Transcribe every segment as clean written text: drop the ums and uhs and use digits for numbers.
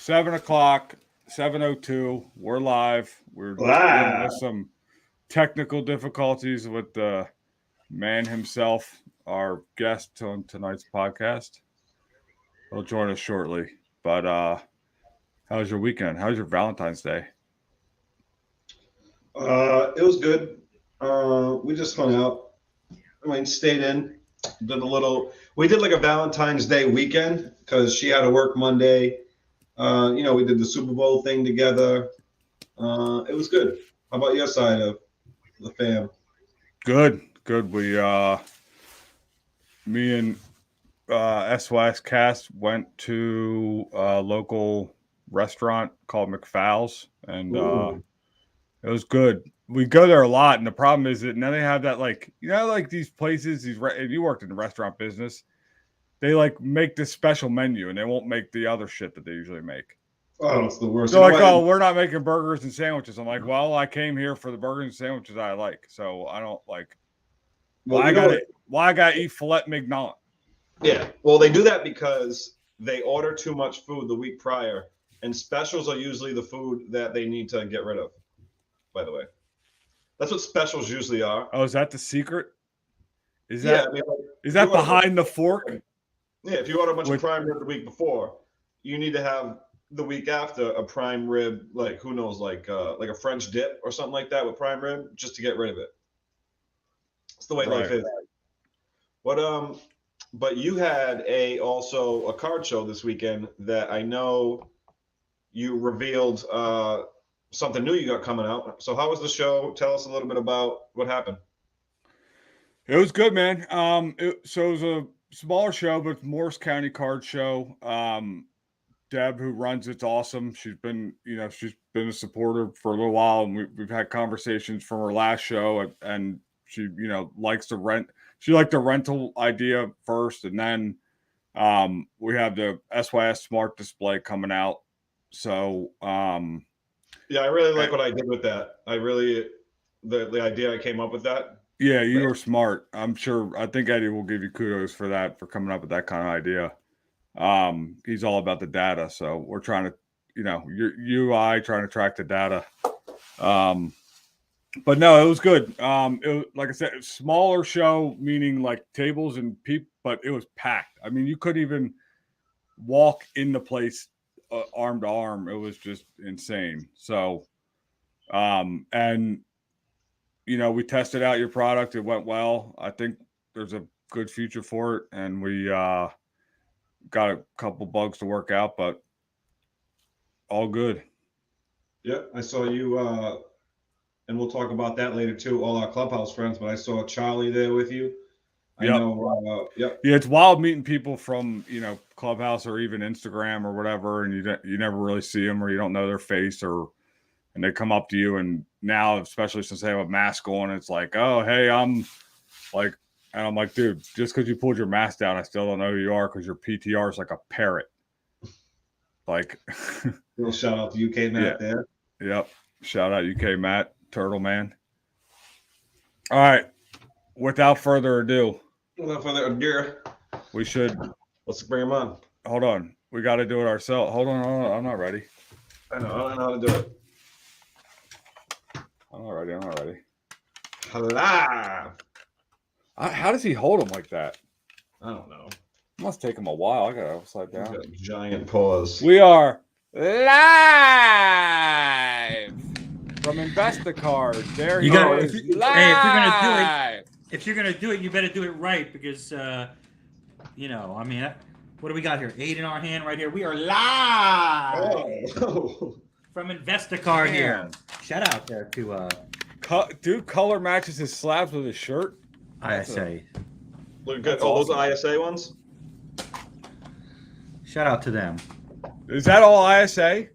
7:00, 7:02. We're live. We're dealing with some technical difficulties with the man himself, our guest on tonight's podcast. He'll join us shortly. But how was your weekend? How was your Valentine's Day? It was good. We just hung out. I mean, stayed in. We did like a Valentine's Day weekend because she had to work Monday. We did the Super Bowl thing together. It was good. How about your side of the fam? Good. We, me and SYS Cast went to a local restaurant called McFowl's, and it was good. We go there a lot, and the problem is that now they have that, like these places. If you worked in the restaurant business, they like make this special menu, and they won't make the other shit that they usually make. Oh, it's the worst. They're like, oh, we're not making burgers and sandwiches. I'm like, well, I came here for the burgers and sandwiches I like, so I don't like. Well, why I gotta eat filet mignon? Yeah, well, they do that because they order too much food the week prior, and specials are usually the food that they need to get rid of. By the way, that's what specials usually are. Oh, is that the secret? Is that behind the fork? Yeah, if you order a bunch of prime rib the week before, you need to have the week after a prime rib, like who knows, like a French dip or something like that with prime rib, just to get rid of it. It's the way life is. But you had also a card show this weekend that I know you revealed something new you got coming out. So how was the show? Tell us a little bit about what happened. It was good, man. It was a smaller show, but Morris County card show. Deb, who runs it's awesome. She's been a supporter for a little while, and we've had conversations from her last show, and she likes to rent. She liked the rental idea first, and then we have the SYS Smart Display coming out. So yeah, I really like what I did with that. The idea I came up with that. Yeah, you were smart. I'm sure. I think Eddie will give you kudos for that, for coming up with that kind of idea. He's all about the data, so we're trying to, your UI trying to track the data. But no, it was good. Like I said, it was smaller show, meaning like tables and people, but it was packed. I mean, you couldn't even walk in the place arm to arm. It was just insane. So, and we tested out your product. It went well. I think there's a good future for it, and we got a couple bugs to work out, but all good. Yeah, I saw you, and we'll talk about that later too, all our Clubhouse friends, but I saw Charlie there with you. I know. Yeah, it's wild meeting people from, Clubhouse or even Instagram or whatever, and you never really see them, or you don't know their face, and they come up to you, and now, especially since they have a mask on, it's like, oh, hey, I'm like, dude, just because you pulled your mask down, I still don't know who you are, because your PTR is like a parrot. Like, little shout out to UK Matt there. Yep. Shout out UK Matt, Turtle Man. All right. Without further ado, we should. Let's bring him on. Hold on. We got to do it ourselves. Hold on. I'm not ready. I don't know how to do it. I'm not ready. Hello. How does he hold him like that? I don't know. It must take him a while. I got to upside down. Giant pause. We are live from Investacard. There you go. If you're gonna do it, you better do it right, because what do we got here? 8 in our hand right here. We are live from Investacard here. Shout out there to dude. Color matches his slabs with his shirt. ISA. Look good. Those are ISA ones. Shout out to them. Is that all ISA?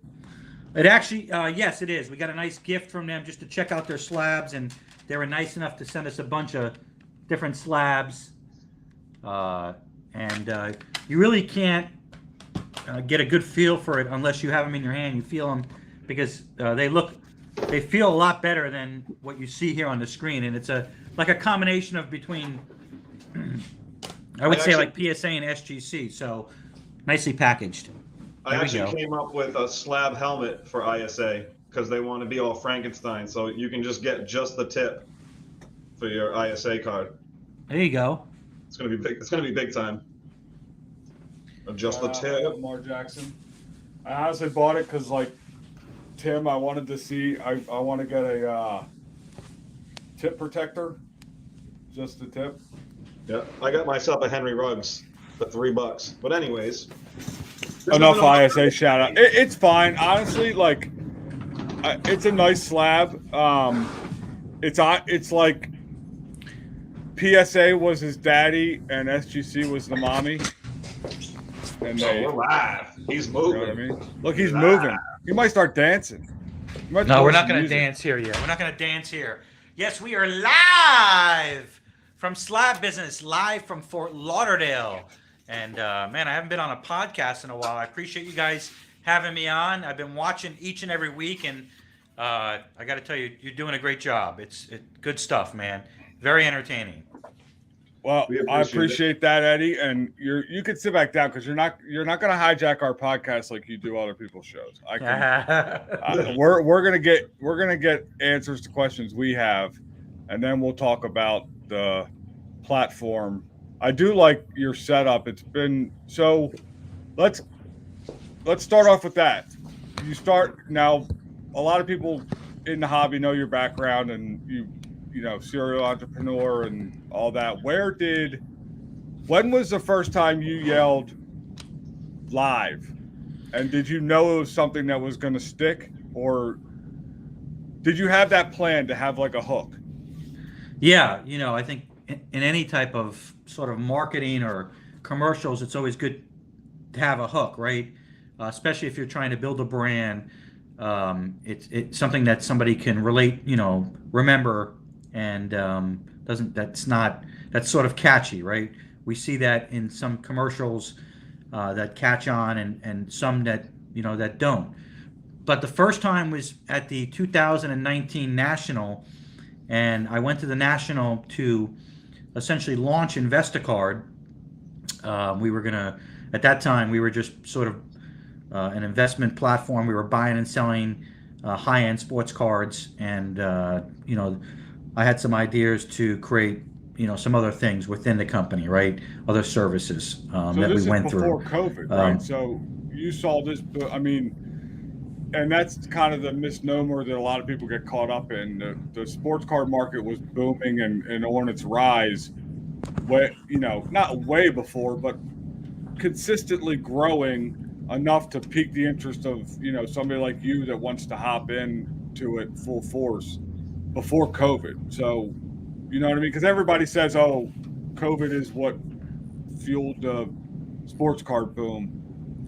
It actually, yes, it is. We got a nice gift from them just to check out their slabs, and they were nice enough to send us a bunch of different slabs. And you really can't get a good feel for it unless you have them in your hand. You feel them because they feel a lot better than what you see here on the screen, and it's like a combination of between, I would say, like PSA and SGC. So nicely packaged. I There we actually go. came up with a slab helmet for ISA because they want to be all Frankenstein. So you can just get just the tip for your ISA card. There you go. It's gonna be big. It's gonna be big time. Just the tip. Lamar Jackson. I honestly bought it because, like, Tim, I wanted to see. I want to get a tip protector, just the tip. Yeah, I got myself a Henry Ruggs for $3. But anyways, Enough ISA shout out. It's fine, honestly. Like, it's a nice slab. It's like PSA was his daddy and SGC was the mommy. And they, we're live. He's you moving. know what I mean? Look, he's moving. He might start dancing. No, we're not going to dance here yet. We're not going to dance here. Yes, we are live from Slab Business, live from Fort Lauderdale. And man, I haven't been on a podcast in a while. I appreciate you guys having me on. I've been watching each and every week, and I got to tell you, you're doing a great job. It's good stuff, man. Very entertaining. Well, I appreciate that, Eddie, and you can sit back down because you're not going to hijack our podcast like you do other people's shows. I can. We're gonna get answers to questions we have, and then we'll talk about the platform. I do like your setup. It's been so. Let's start off with that. You start now. A lot of people in the hobby know your background, and you know, serial entrepreneur and all that. When was the first time you yelled live? And did you know it was something that was going to stick, or did you have that plan to have like a hook? Yeah, you know, I think in any type of sort of marketing or commercials, it's always good to have a hook, right? Especially if you're trying to build a brand. It's something that somebody can relate, you know, remember, and that's sort of catchy, right? We see that in some commercials that catch on, and some that, you know, that don't. But the first time was at the 2019 National, and I went to the National to essentially launch Investacard. At that time, we were just sort of an investment platform. We were buying and selling high-end sports cards, and you know, I had some ideas to create, you know, some other things within the company, right? Other services that we went through. So this is before COVID, right? So you saw this, I mean, and that's kind of the misnomer that a lot of people get caught up in. The sports card market was booming and on its rise, you know, not way before, but consistently growing enough to pique the interest of, you know, somebody like you that wants to hop into it full force before COVID. So, you know what I mean? Because everybody says, oh, COVID is what fueled the sports card boom.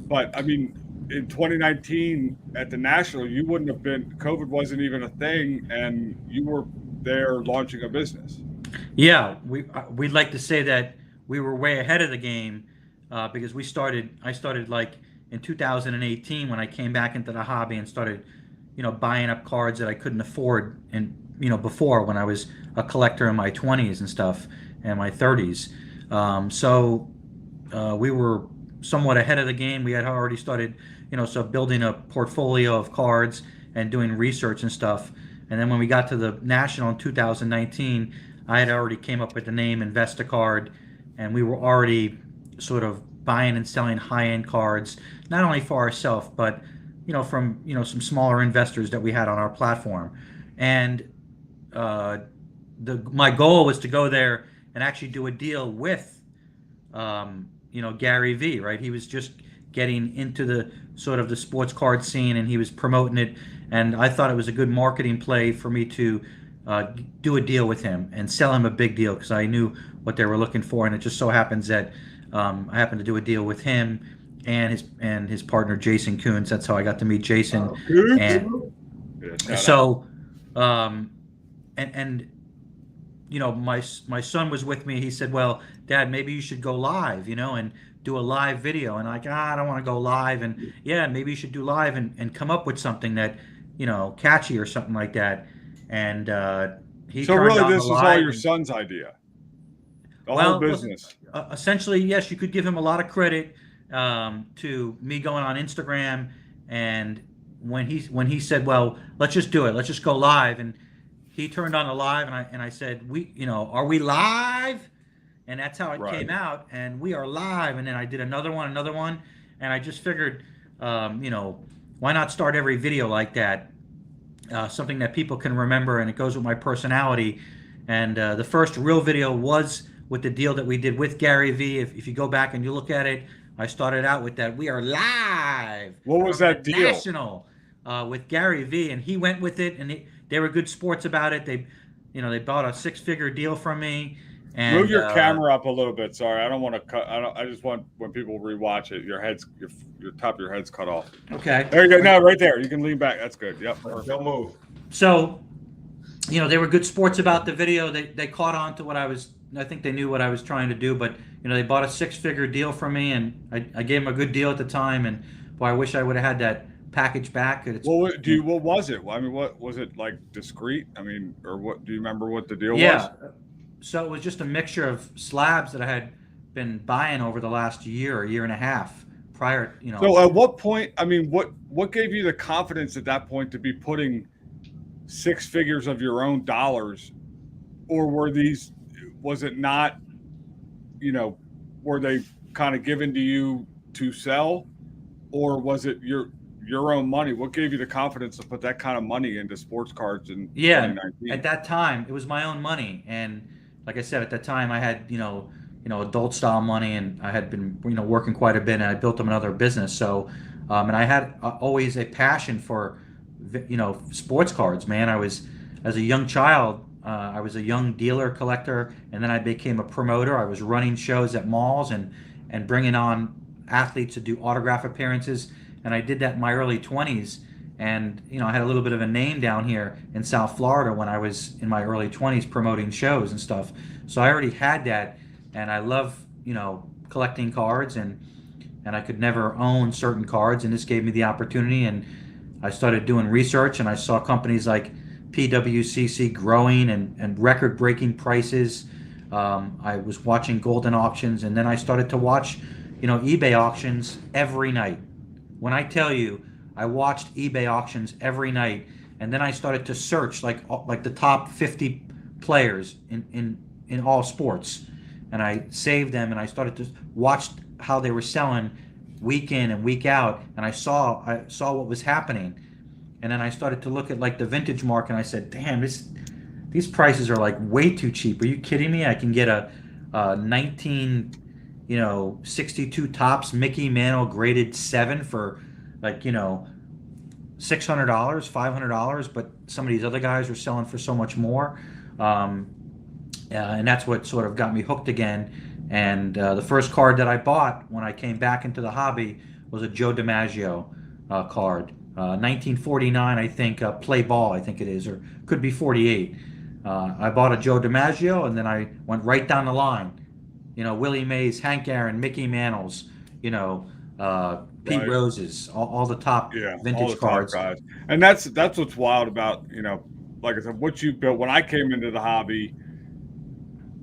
But I mean, in 2019 at the National, you wouldn't have been, COVID wasn't even a thing, and you were there launching a business. Yeah, we'd like to say that we were way ahead of the game because I started like in 2018 when I came back into the hobby and started, you know, buying up cards that I couldn't afford, and, you know, before, when I was a collector in my 20s and stuff and my 30s. So we were somewhat ahead of the game. We had already started, you know, so building a portfolio of cards and doing research and stuff. And then when we got to the National in 2019, I had already came up with the name Investacard, and we were already sort of buying and selling high-end cards, not only for ourselves, but, you know, from, you know, some smaller investors that we had on our platform. And my goal was to go there and actually do a deal with, you know, Gary V, right? He was just getting into the sort of the sports card scene, and he was promoting it. And I thought it was a good marketing play for me to do a deal with him and sell him a big deal, because I knew what they were looking for. And it just so happens that I happened to do a deal with him and his partner Jason Coons. That's how I got to meet Jason. And so, and you know, my son was with me. He said, "Well, Dad, maybe you should go live, you know, and do a live video." And like, I don't want to go live. And yeah, maybe you should do live and come up with something that, you know, catchy or something like that. And he so turned really, on this the was all live your son's idea. The well, whole business. Essentially, yes, you could give him a lot of credit, to me going on Instagram, and when he said, well, let's just do it, let's just go live, and he turned on the live, and I said, are we live? And that's how it came out, and we are live. And then I did another one, and I just figured, why not start every video like that? Something that people can remember, and it goes with my personality. And the first real video was with the deal that we did with Gary Vee. If you go back and you look at it, I started out with that. We are live. What was that deal? National, with Gary Vee, and he went with it, and they were good sports about it. They bought a 6-figure deal from me. And, move your camera up a little bit. Sorry, I don't want to cut. I just want when people rewatch it, your top of your head's cut off. Okay. There you go. No, right there. You can lean back. That's good. Yep. Perfect. Don't move. So, they were good sports about the video. They caught on to what I think they knew what I was trying to do, but they bought a 6-figure deal from me, and I gave them a good deal at the time. And boy, I wish I would have had that package back. What was it? I mean, what was it, like, discreet? I mean, or what? Do you remember what the deal was? Yeah. So it was just a mixture of slabs that I had been buying over the last year and a half prior. So at what point? I mean, what gave you the confidence at that point to be putting 6 figures of your own dollars, or was it not? Were they kind of given to you to sell, or was it your own money? What gave you the confidence to put that kind of money into sports cards in 2019? At that time, it was my own money, and like I said, at that time, I had adult style money, and I had been working quite a bit, and I built them another business. So, and I had always a passion for sports cards. Man, as a young child, I was a young dealer collector, and then I became a promoter. I was running shows at malls and bringing on athletes to do autograph appearances, and I did that in my early 20s. And I had a little bit of a name down here in South Florida when I was in my early 20s promoting shows and stuff. So I already had that, and I love collecting cards, and I could never own certain cards, and this gave me the opportunity. And I started doing research, and I saw companies like PWCC growing and record-breaking prices. I was watching Golden Auctions, and then I started to watch eBay auctions every night. When I tell you, I watched eBay auctions every night, and then I started to search like the top 50 players in all sports, and I saved them, and I started to watch how they were selling week in and week out, and I saw what was happening, and then I started to look at like the vintage market, and I said, damn, these prices are like way too cheap. Are you kidding me? I can get a 1962 Topps Mickey Mantle graded 7 for like $600, $500, but some of these other guys are selling for so much more, and that's what sort of got me hooked again. And the first card that I bought when I came back into the hobby was a Joe Dimaggio card, 1949, I think, play ball, I think it is, or could be 48. I bought a Joe Dimaggio, and then I went right down the line. Willie Mays, Hank Aaron, Mickey Mantles, Pete Rose's, all the top vintage cards. Top guys. And that's what's wild about, like I said, what you built. When I came into the hobby,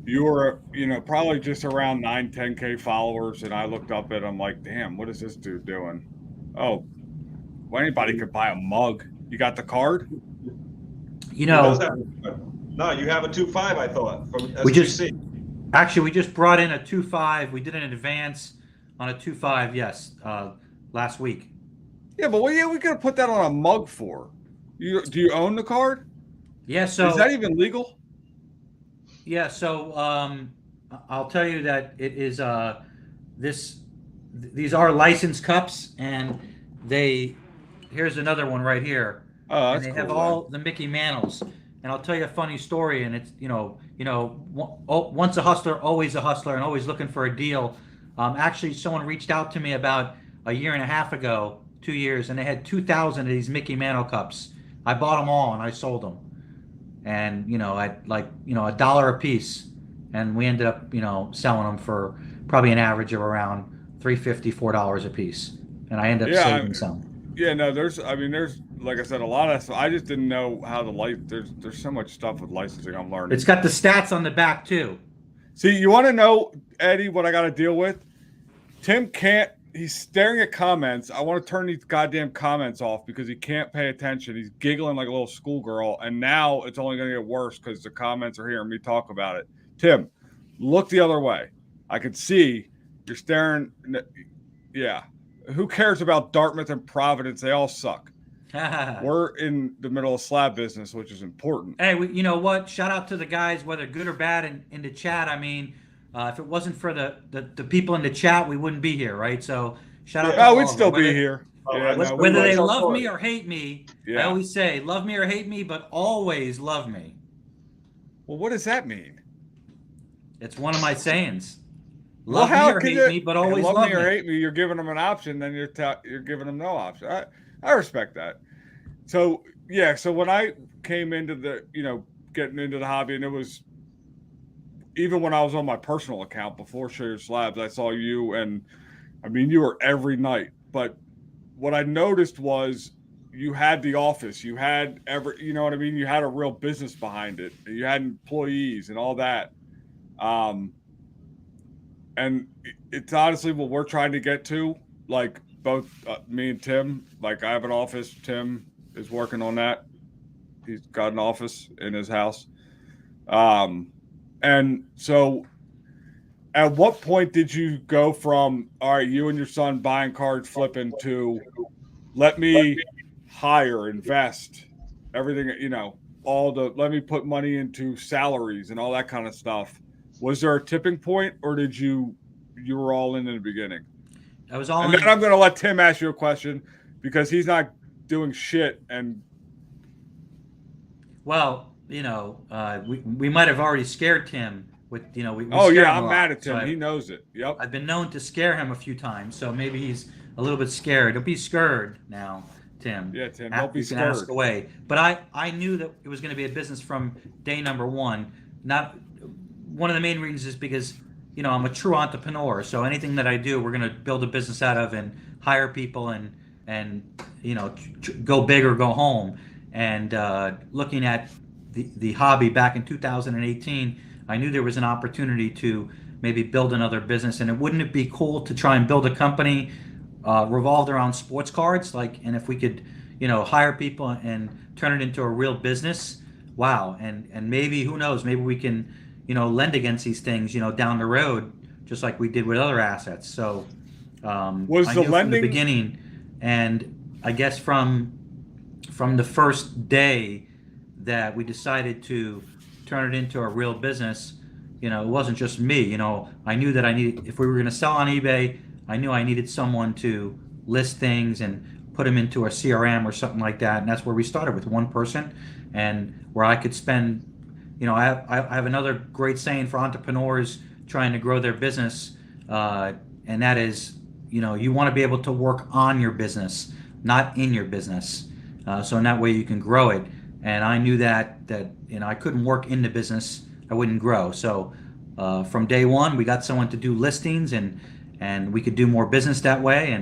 you were, probably just around 9-10K followers, and I looked up at them like, damn, what is this dude doing? Oh, well, anybody could buy a mug. You got the card? No, you have a 2.5, I thought, from SGC. We just brought in a 2.5. We did an advance on a 2.5, yes, last week. Yeah, but we gotta put that on a mug for. Do you own the card? Yeah. So is that even legal? Yeah. So I'll tell you that it is these are licensed cups, and here's another one right here. Oh, that's and they cool, have all the Mickey Mantles. And I'll tell you a funny story, and it's once a hustler, always a hustler, and always looking for a deal. Actually, someone reached out to me about a year and a half ago, 2 years, and they had 2,000 of these Mickey Mantle cups. I bought them all, and I sold them, and at $1 a piece, and we ended up selling them for probably an average of around $3.50, $4 a piece, and I ended up saving some. Yeah, no, there's like I said, a lot of stuff. I just didn't know how there's so much stuff with licensing I'm learning. It's got the stats on the back too. See, you want to know, Eddie, what I got to deal with? Tim can't he's staring at comments. I want to turn these goddamn comments off because he can't pay attention. He's giggling like a little schoolgirl, and now it's only going to get worse because the comments are hearing me talk about it. Tim, look the other way. I can see you're staring. Yeah. Who cares about Dartmouth and Providence? They all suck. We're in the middle of slab business, which is important. Hey, you know what? Shout out to the guys, whether good or bad, in the chat. I mean, if it wasn't for the people in the chat, we wouldn't be here, right? So shout out. Oh, we'd still be here. Yeah, Whether they love me or hate me, Yeah. I always say, love me or hate me, but always love me. Well, what does that mean? It's one of my sayings. Well, Love how me or can hate you me, but always love love me or me. hate me? You're giving them an option, then you're giving them no option. I respect that. So yeah, so when I came into the getting into the hobby, and it was even when I was on my personal account before Shared Slabs, I saw you, and I mean you were every night. But what I noticed was you had the office, you had you know what I mean? You had a real business behind it. You had employees and all that. And it's honestly what we're trying to get to. Like both me and Tim, like I have an office. Tim is working on that. He's got an office in his house. And so at what point did you go from, all right, you and your son buying cards, flipping, to let me hire, invest, everything, let me put money into salaries and all that kind of stuff? Was there a tipping point, or did you were all in the beginning? I was all in. And then I'm going to let Tim ask you a question because he's not doing shit. And well, we might have already scared Tim with, we I'm mad at Tim. He knows it. Yep. I've been known to scare him a few times, so maybe he's a little bit scared. Don't be scared now, Tim. Yeah, Tim, don't be scared. Ask away. But I knew that it was going to be a business from day number one. Not one of the main reasons is because, I'm a true entrepreneur. So anything that I do, we're going to build a business out of and hire people and go big or go home. And looking at the hobby back in 2018, I knew there was an opportunity to maybe build another business. And wouldn't it be cool to try and build a company revolved around sports cards? And if we could, hire people and turn it into a real business, wow. And maybe, who knows, maybe we can, lend against these things, down the road, just like we did with other assets. So was I the knew lending from the beginning, and I guess from the first day that we decided to turn it into a real business, it wasn't just me. I knew that if we were going to sell on eBay, I knew I needed someone to list things and put them into a CRM or something like that. And that's where we started, with one person, and where I could spend, I have another great saying for entrepreneurs trying to grow their business, and that is, you want to be able to work on your business, not in your business. So in that way you can grow it. And I knew that I couldn't work in the business, I wouldn't grow. So from day one, we got someone to do listings, and we could do more business that way.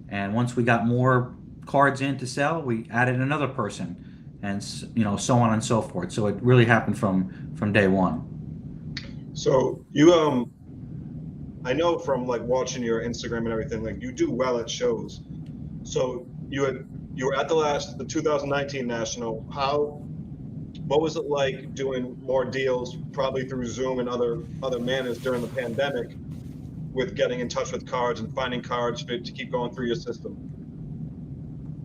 And once we got more cards in to sell, we added another person, and so on and so forth. So it really happened from day one. So you I know from watching your Instagram and everything, you do well at shows. So you were at the 2019 National. What was it like doing more deals, probably through Zoom and other manners during the pandemic, with getting in touch with cards and finding cards to keep going through your system?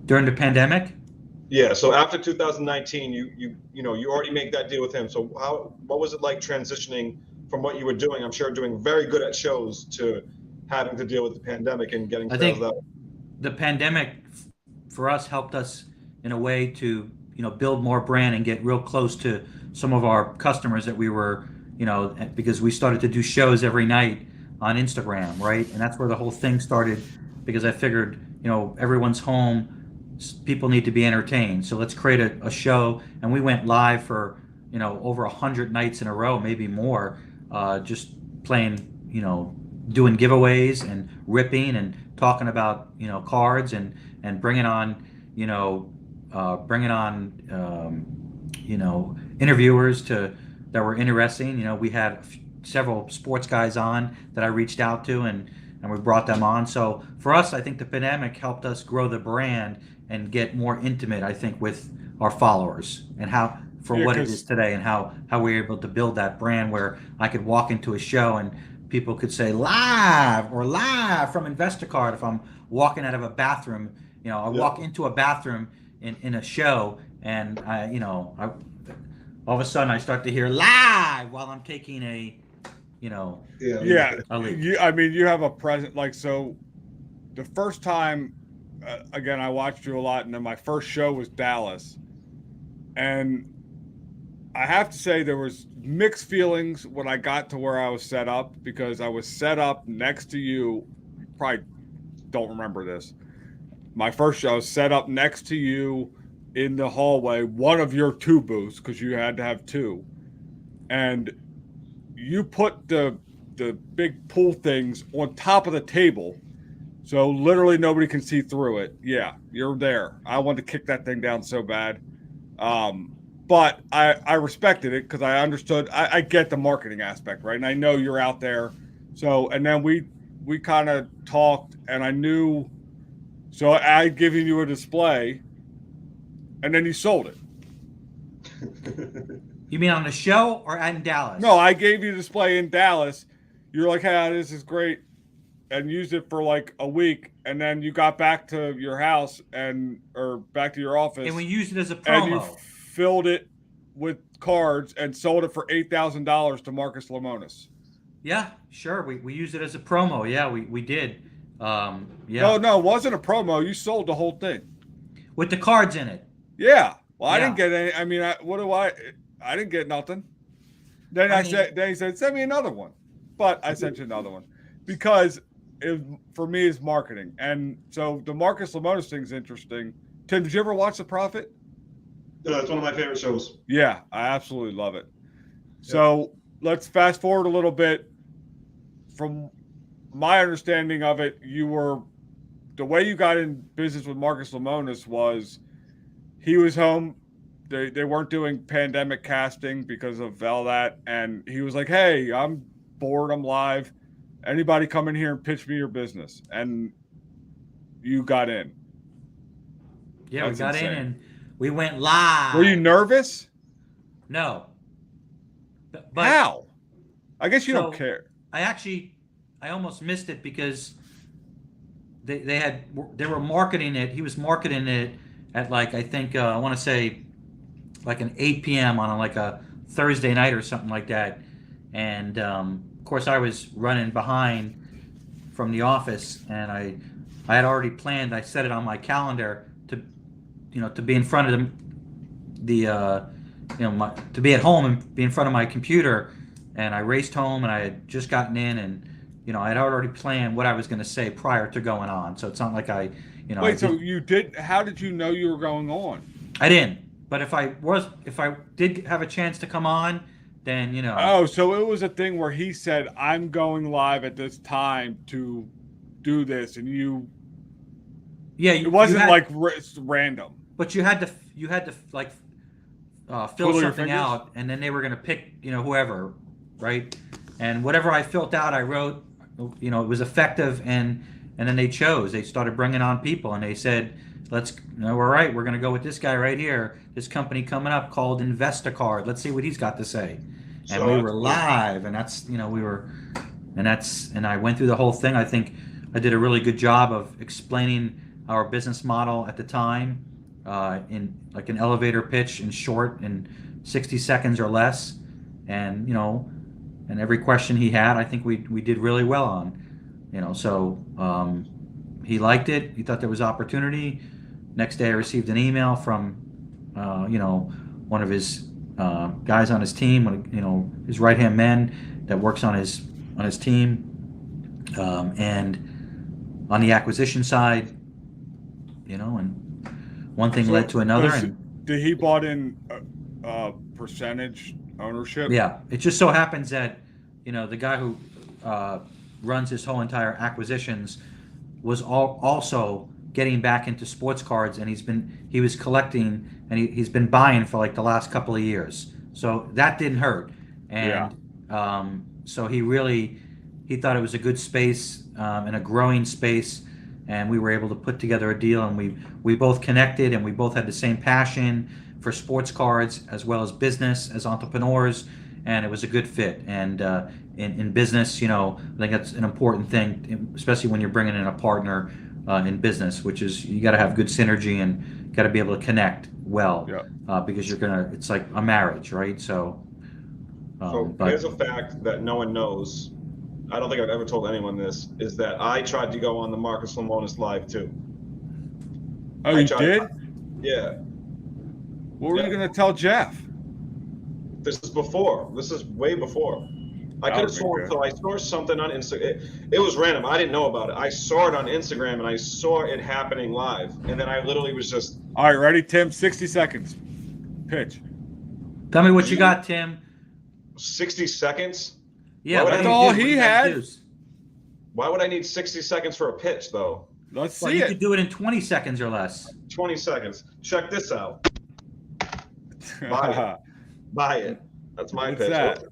During the pandemic? Yeah. So after 2019, you already make that deal with him. So what was it like transitioning from what you were doing? I'm sure doing very good at shows to having to deal with the pandemic and getting sales out. The pandemic for us helped us in a way to build more brand and get real close to some of our customers that we were, because we started to do shows every night on Instagram, right? And that's where the whole thing started, because I figured, everyone's home, people need to be entertained, so let's create a show. And we went live for over 100 nights in a row, maybe more, just playing, doing giveaways and ripping and talking about cards and bringing on interviewers that were interesting. We had several sports guys on that I reached out to, and and we brought them on. So for us, I think the pandemic helped us grow the brand and get more intimate, I think, with our followers and how for Yeah, what it 'cause- is today, and how we're able to build that brand where I could walk into a show and people could say live or live from Investacard if I'm walking out of a bathroom. I walk into a bathroom in a show, and all of a sudden I start to hear live while I'm taking a Yeah, a leak. you have a present. Like, so the first time, again, I watched you a lot, and then my first show was Dallas, and I have to say there was mixed feelings when I got to where I was set up, because I was set up next to you. You probably don't remember this. My first show, I was set up next to you in the hallway, one of your two booths, because you had to have two, and you put the big pool things on top of the table, so literally nobody can see through it. Yeah, you're there. I wanted to kick that thing down so bad. But I respected it because I understood. I get the marketing aspect, right? And I know you're out there. So, and then we kind of talked, and I knew. So I'd given you a display, and then you sold it. You mean on the show or in Dallas? No, I gave you a display in Dallas. You're like, hey, this is great, and used it for like a week, and then you got back to your house or back to your office, And we used it as a and you promo. filled it with cards and sold it for $8,000 to Marcus Lemonis. Yeah, sure. We used it as a promo. Yeah, we did. Yeah. No, it wasn't a promo. You sold the whole thing. With the cards in it. Yeah. Well, I Yeah. didn't get any. I mean, I didn't get nothing. Then then he said, send me another one. But I sent you another one because for me, it's marketing. And so the Marcus Lemonis thing's interesting. Tim, did you ever watch The Prophet? It's one of my favorite shows. Yeah, I absolutely love it. So let's fast forward a little bit. From my understanding of it, the way you got in business with Marcus Lemonis was he was home. They weren't doing pandemic casting because of all that. And he was like, hey, I'm bored. I'm live. Anybody come in here and pitch me your business. And you got in. Yeah, That's we got insane. in and we went live. Were you nervous? No. But How? I guess you don't So- care. I almost missed it because they were marketing it. He was marketing it at like, I think I want to say like an 8 p.m. on like a Thursday night or something like that. And of course I was running behind from the office, and I had already planned. I set it on my calendar to be in front of to be at home and be in front of my computer. And I raced home, and I had just gotten in, and I had already planned what I was going to say prior to going on. So it's not like I Wait, so you did? How did you know you were going on? I didn't. But if I did have a chance to come on, then Oh, so it was a thing where he said, "I'm going live at this time to do this," and yeah, it wasn't like random. But you had to like fill Twiddle your something fingers? out, and then they were going to pick whoever, right? And whatever I filled out, I wrote. It was effective, and then they chose. They started bringing on people, and they said, "Let's, all right, we're going to go with this guy right here. This company coming up called Investacard. Let's see what he's got to say." And So we that's were cool. live, and and I went through the whole thing. I think I did a really good job of explaining our business model at the time, in like an elevator pitch in short, in 60 seconds or less, and and every question he had, I think we did really well on, so he liked it. He thought there was opportunity. Next day, I received an email from, one of his guys on his team, his right-hand man that works on his team, and on the acquisition side, and one thing led to another. Did he bought in percentage ownership? Yeah, it just so happens that the guy who runs his whole entire acquisitions was also getting back into sports cards, and he was collecting, and he's been buying for like the last couple of years. So that didn't hurt, and so he really he thought it was a good space and a growing space, and we were able to put together a deal, and we both connected, and we both had the same passion for sports cards as well as business as entrepreneurs, and it was a good fit. And in business, you know, I think that's an important thing, especially when you're bringing in a partner in business, which is you got to have good synergy and got to be able to connect well, because it's like a marriage, right? So here's a fact that no one knows. I don't think I've ever told anyone this, is that I tried to go on the Marcus Lemonis Live too. Oh, you did? Yeah. What were you going to tell Jeff? This is before. This is way before. I could have sworn, so I saw something on Instagram. It was random. I didn't know about it. I saw it on Instagram, and I saw it happening live. And then I literally was just... All right, ready, Tim? 60 seconds. Pitch. Tell me what you got, Tim. 60 seconds? Yeah, that's all he had. Why would I need 60 seconds for a pitch, though? Let's see it. You could do it in 20 seconds or less. 20 seconds. Check this out. Buy it. Buy it. That's my pitch. That?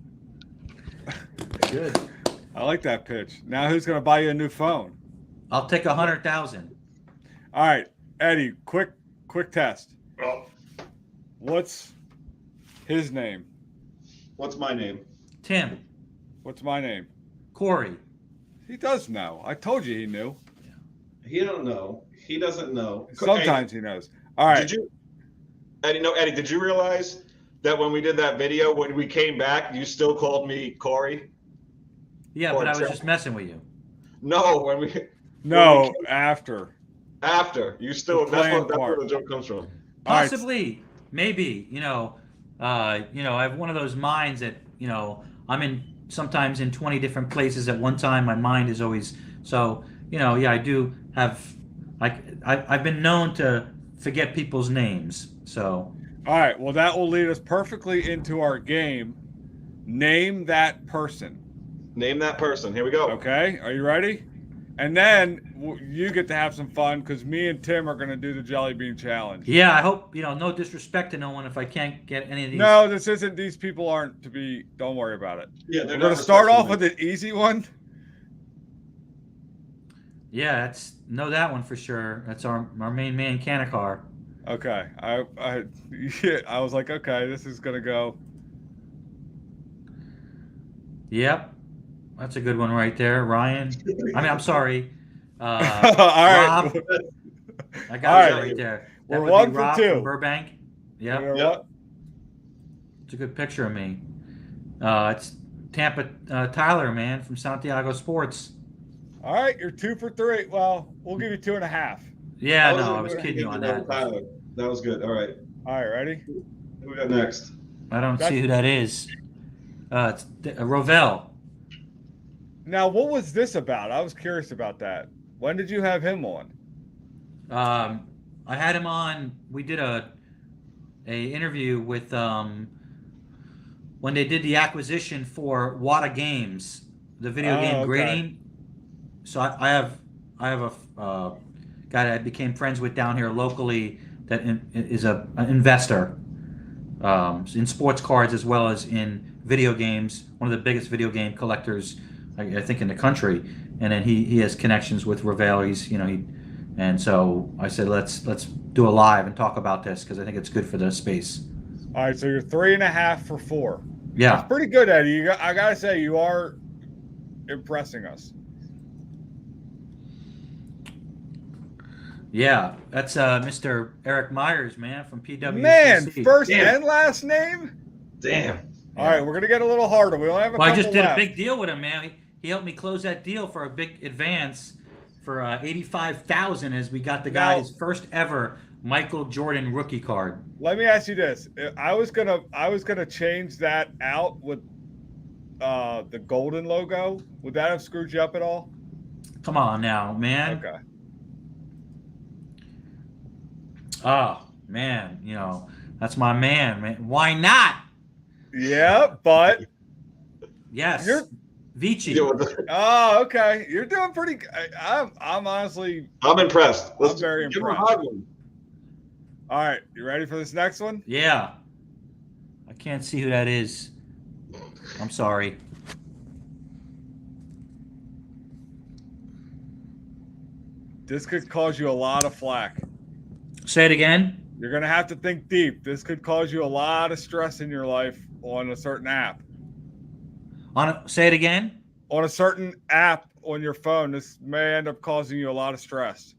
Good. I like that pitch. Now who's going to buy you a new phone? I'll take 100,000. All right, Eddie, quick test. Oh. What's his name? What's my name? Tim. What's my name? Corey. He does know. I told you he knew. He don't know. He doesn't know. Sometimes he knows. All right. Did you, Eddie, did you realize that when we did that video, when we came back, you still called me Corey? Yeah, but I was just messing with you. No, after. After. You still, that's where the joke comes from. Possibly, maybe, I have one of those minds that, I'm sometimes in 20 different places at one time. My mind is always, so, I do have, I've been known to forget people's names, so. All right, well, that will lead us perfectly into our game. Name that person. Name that person. Here we go. Okay, are you ready? And then you get to have some fun because me and Tim are going to do the Jelly Bean Challenge. Yeah, I hope, no disrespect to no one if I can't get any of these. No, these people aren't to be, don't worry about it. Yeah, we're going to start off with an easy one. Yeah, know that one for sure. That's our main man, Canacar. Okay, I was like, okay, this is going to go. Yep. That's a good one right there, Ryan. I'm sorry. All right. Rob. I got it right there. We're 1 for 2. From Burbank. Yep. It's a good picture of me. It's Tampa Tyler, man, from Santiago Sports. All right, you're 2 for 3. Well, we'll give you 2.5. Yeah, I was kidding you on that. Tyler. That was good. All right. All right, ready? Who we got next? I don't see who that is. It's Rovell. Now, what was this about? I was curious about that. When did you have him on? I had him on. We did a interview with when they did the acquisition for Wada Games, the video game grading. So I have a guy that I became friends with down here locally that is an investor in sports cards as well as in video games. One of the biggest video game collectors, I think, in the country. And then he has connections with Rovell. And so I said, let's do a live and talk about this because I think it's good for the space. All right, so you're 3.5 for 4. Yeah, that's pretty good, Eddie. I gotta say, you are impressing us. Yeah, that's Mr. Eric Myers, man, from PWCC. Man, first and last name? Damn. All right, we're gonna get a little harder. We only have a couple I just did left. a big deal with him, man. He helped me close that deal for a big advance for $85,000 as we got the guy's first ever Michael Jordan rookie card. Let me ask you this: I was gonna change that out with the golden logo. Would that have screwed you up at all? Come on now, man. Okay. Oh man, that's my man. Why not? Yeah, but yes, Vici. Oh, okay. You're doing pretty good. I'm honestly. I'm impressed. I'm very impressed. All right, you ready for this next one? Yeah. I can't see who that is. I'm sorry. This could cause you a lot of flack. Say it again. You're going to have to think deep. This could cause you a lot of stress in your life on a certain app. Say it again. On a certain app on your phone, this may end up causing you a lot of stress.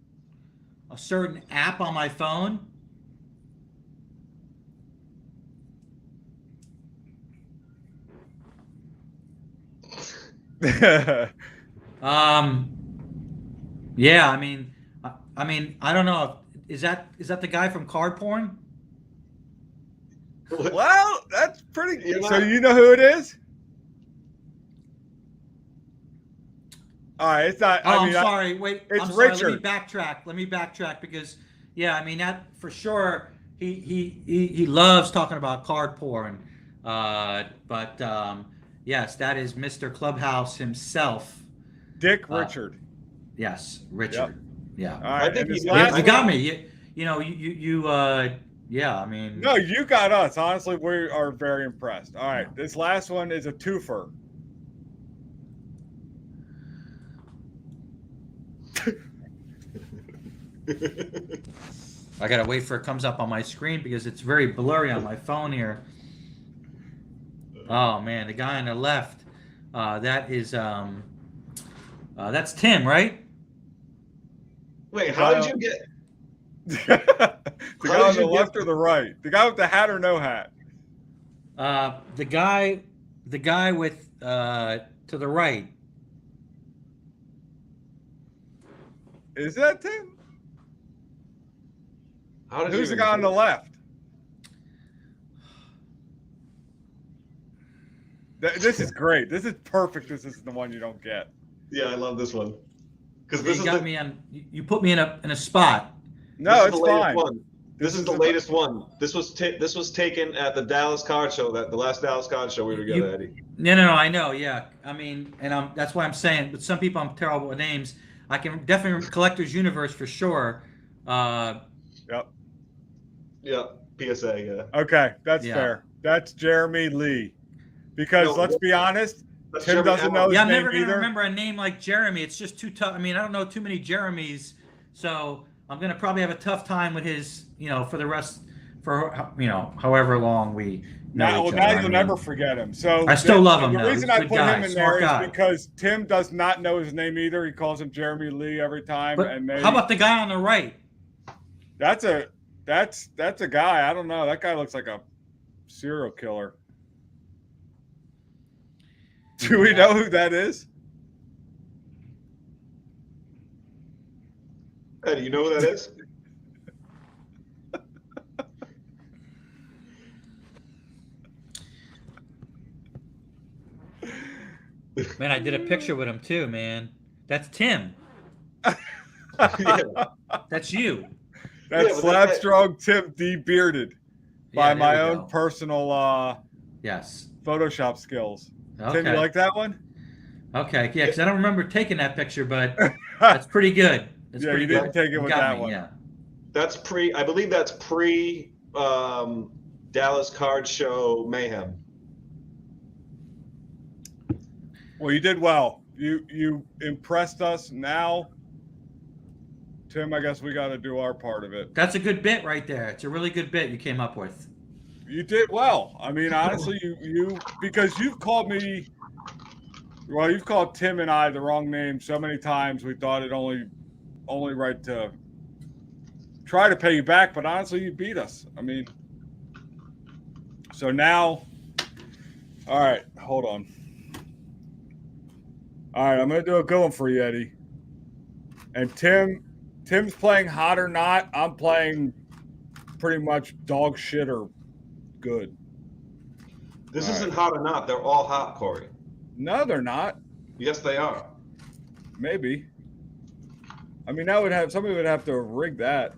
A certain app on my phone. Yeah, I mean, I don't know. Is that the guy from Card Porn? Well, that's pretty. You're So not- you know who it is? All right, it's not. Oh, I mean, I'm sorry. Wait, it's I'm sorry. Richard. Let me backtrack because, yeah, I mean that for sure. He loves talking about card porn, but yes, that is Mr. Clubhouse himself. Dick Richard. Yes, Richard. Yeah. All right, I think and this he- last You got one- me. Yeah, I mean. No, you got us. Honestly, we are very impressed. All right, this last one is a twofer. I gotta wait for it comes up on my screen because it's very blurry on my phone here. Oh man, the guy on the left, that's Tim, right? Wait, how did you get? The How guy on did the you left get- or the right? The guy with the hat or no hat? The guy with to the right. Is that Tim? How did Who's you the guy on the left? This is great. This is perfect. This is the one you don't get. Yeah, I love this one because You this is got the, me on. You put me in a spot. No, this is it's the latest fine. one. This is the latest one. This was taken at the Dallas Card Show, the last Dallas Card Show we were together, Eddie. No, I know. Yeah, I mean, and that's why I'm saying. But some people I'm terrible with names. I can definitely Collector's Universe for sure. Yep. Yeah, PSA. Yeah. Okay, that's Yeah. fair. That's Jeremy Lee. Because No, let's be honest, That's Tim Jeremy doesn't know Allen. his Yeah, I'm name never gonna either. remember a name like Jeremy. It's just too tough. I mean, I don't know too many Jeremys, so I'm gonna probably have a tough time with his. For the rest, for however long we know Now, each well, now other. I you'll mean, never forget him. So I still love him, The though. reason He's a I good put guy, him in smart there guy. is because Tim does not know his name either. He calls him Jeremy Lee every time, But and how about the guy on the right? that's a guy. I don't know. That guy looks like a serial killer. Do we know who that is? Eddie, you know who that is? Man, I did a picture with him too, man. That's Tim. Yeah. That's you. That's Yeah, but Slab that- Strong Tim de-bearded by Yeah, there my we own go. personal Yes. Photoshop skills. Okay. Tim, you like that one? Okay. Yeah, because I don't remember taking that picture, but that's pretty good. That's Yeah, pretty you good. didn't take it You with got that me, one. Yeah. That's I believe that's pre Dallas Card Show mayhem. Well, you did well. You impressed us. Now, Tim, I guess we got to do our part of it. That's a good bit right there. It's a really good bit you came up with. You did well. I mean, honestly, you because you've called me. Well, you've called Tim and I the wrong name so many times. We thought it only right to try to pay you back, but honestly, you beat us. I mean, so now, all right, hold on. All right, I'm gonna do a good one for you, Eddie. And Tim's playing hot or not. I'm playing pretty much dog shit or good. This All isn't hot or not. They're all hot, Corey. No, they're not. Yes, they are. Maybe. I mean, somebody would have to rig that.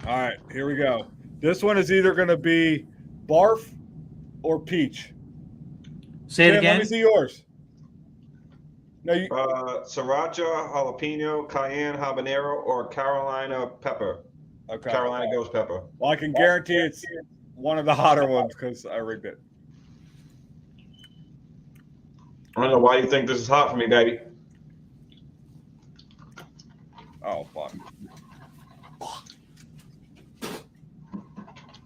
All right, here we go. This one is either going to be barf or peach. Say it Tim, again. let me see yours. No, you, Sriracha, jalapeno, cayenne, habanero, or Carolina pepper. okay. Carolina ghost pepper. Well, I can guarantee it's one of the hotter ones because I rigged it. I don't know why you think this is hot for me, baby. Oh, fuck.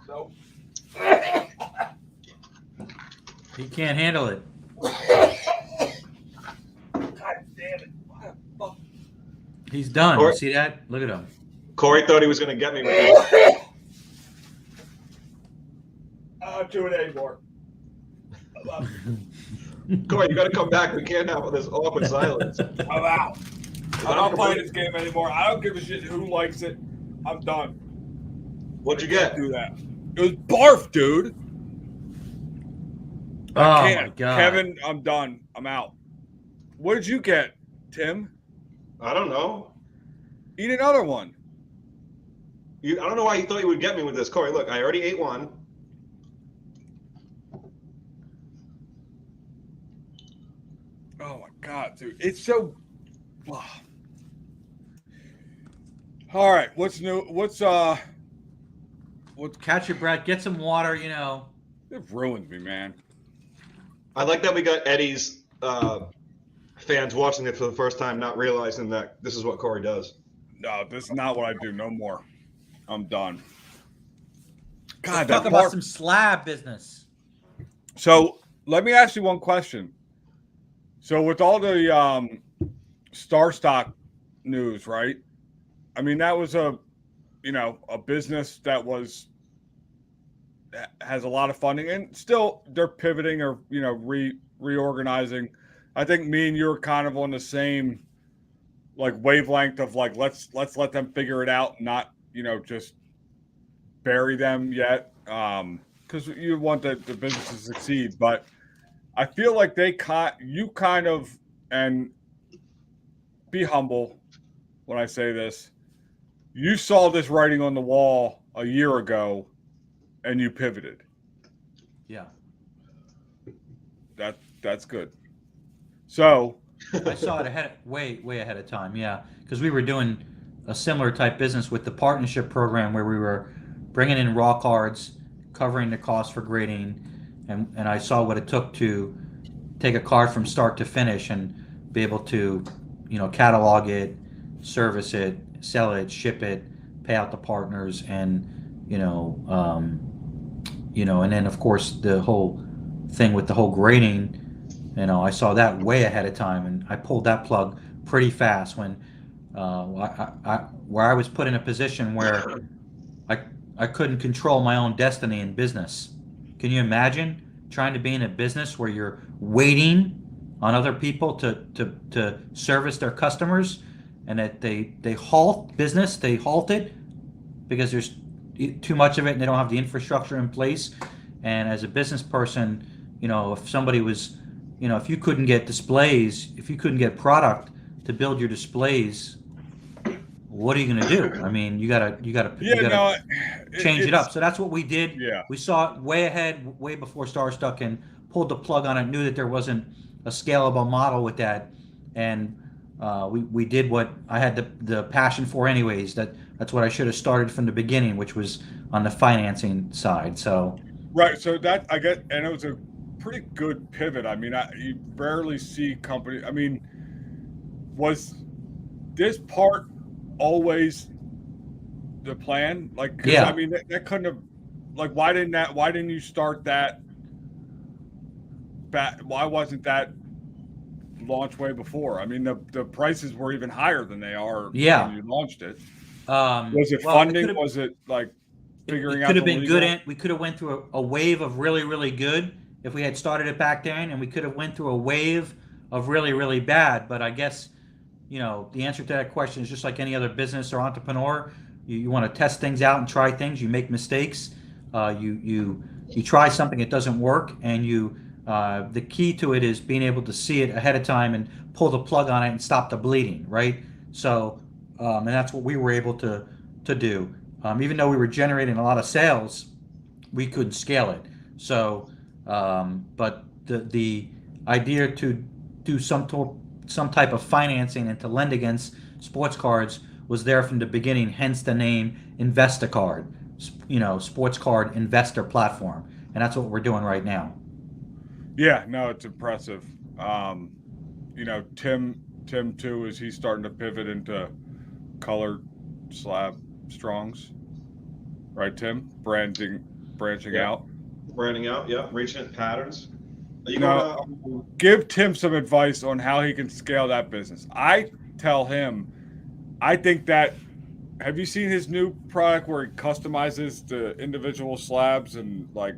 So. He can't handle it. God damn it. What the fuck? He's done. Or- You see that? Look at him. Corey thought he was going to get me with that. I don't do it anymore. Corey, you got to come back. We can't have this awkward silence. I'm out. I'm not playing this game anymore. I don't give a shit who likes it. I'm done. What'd you get? Do that. It was barf, dude. Oh I can't. my god, Kevin, I'm done. I'm out. What did you get, Tim? I don't know. Eat another one. I don't know why you thought you would get me with this. Corey, look, I already ate one. Oh my god, dude. It's so. Ugh. All right. What's new? What's catch your breath. Get some water. You know. It ruined me, man. I like that we got Eddie's fans watching it for the first time, not realizing that this is what Corey does. No, this is not what I do. No more. I'm done. God, Let's talk that about barf. some slab business. So let me ask you one question. So with all the Star Stock news, right? I mean, that was a business that has a lot of funding, and still they're pivoting or reorganizing. I think me and you are kind of on the same like wavelength of like let's let them figure it out, not just bury them yet, because you want the business to succeed. But I feel like you kind of, and be humble when I say this, you saw this writing on the wall a year ago and you pivoted. Yeah. That's good. So I saw it way ahead of time. Yeah, because we were doing a similar type business with the partnership program where we were bringing in raw cards, covering the cost for grading, and I saw what it took to take a card from start to finish and be able to, catalog it, service it, sell it, ship it, pay out the partners, and and then of course the whole thing with the whole grading. I saw that way ahead of time, and I pulled that plug pretty fast when where I was put in a position where I couldn't control my own destiny in business. Can you imagine trying to be in a business where you're waiting on other people to service their customers, and that they halt it because there's too much of it and they don't have the infrastructure in place? And as a business person, if somebody was, if you couldn't get displays, if you couldn't get product to build your displays, what are you going to do? I mean, you gotta change it up. So that's what we did. Yeah. We saw it way ahead, way before Star Stuck, and pulled the plug on it. Knew that there wasn't a scalable model with that, and we did what I had the passion for, anyways. That's what I should have started from the beginning, which was on the financing side. So right. So that I get, and it was a pretty good pivot. I mean, you rarely see companies. I mean, was this part always the plan? Like, yeah. I mean, that couldn't have. Like, why didn't you start that? Why wasn't that launched way before? I mean, the prices were even higher than they are when you launched it. Was it funding? Was it like figuring out? Could have been good. We could have went through a wave of really, really good if we had started it back then, and we could have went through a wave of really, really bad. But I guess, the answer to that question is just like any other business or entrepreneur. You want to test things out and try things. You make mistakes. You try something, it doesn't work, and the key to it is being able to see it ahead of time and pull the plug on it and stop the bleeding, right? So, and that's what we were able to do. Even though we were generating a lot of sales, we couldn't scale it. So, but the idea to do some type of financing and to lend against sports cards was there from the beginning. Hence the name Investacard, sports card investor platform, and that's what we're doing right now. Yeah, no, it's impressive. Tim too, is he's starting to pivot into colored slab strongs, right, Tim? Branching Yeah. out. Branding out, yeah, reaching at patterns. Are you No. going to? Give Tim some advice on how he can scale that business. I tell him, I think that. Have you seen his new product where he customizes the individual slabs and like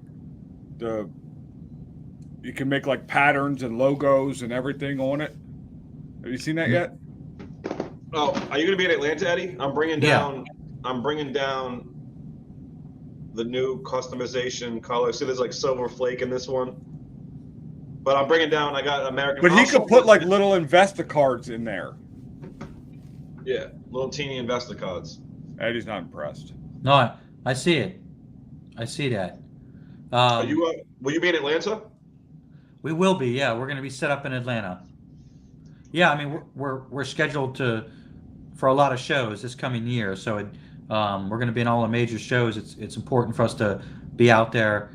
you can make like patterns and logos and everything on it? Have you seen that yet? Oh, are you going to be in Atlanta, Eddie? I'm bringing Yeah. down. I'm bringing down the new customization color. See, there's like silver flake in this one. But I'm bringing down. I got American. But he also- could put like little Investacards in there. Yeah, little teeny Investacards. Eddie's not impressed. No, I see it. I see that. Are you? Will you be in Atlanta? We will be. Yeah, we're going to be set up in Atlanta. Yeah, I mean we're scheduled for a lot of shows this coming year, so we're going to be in all the major shows. It's important for us to be out there.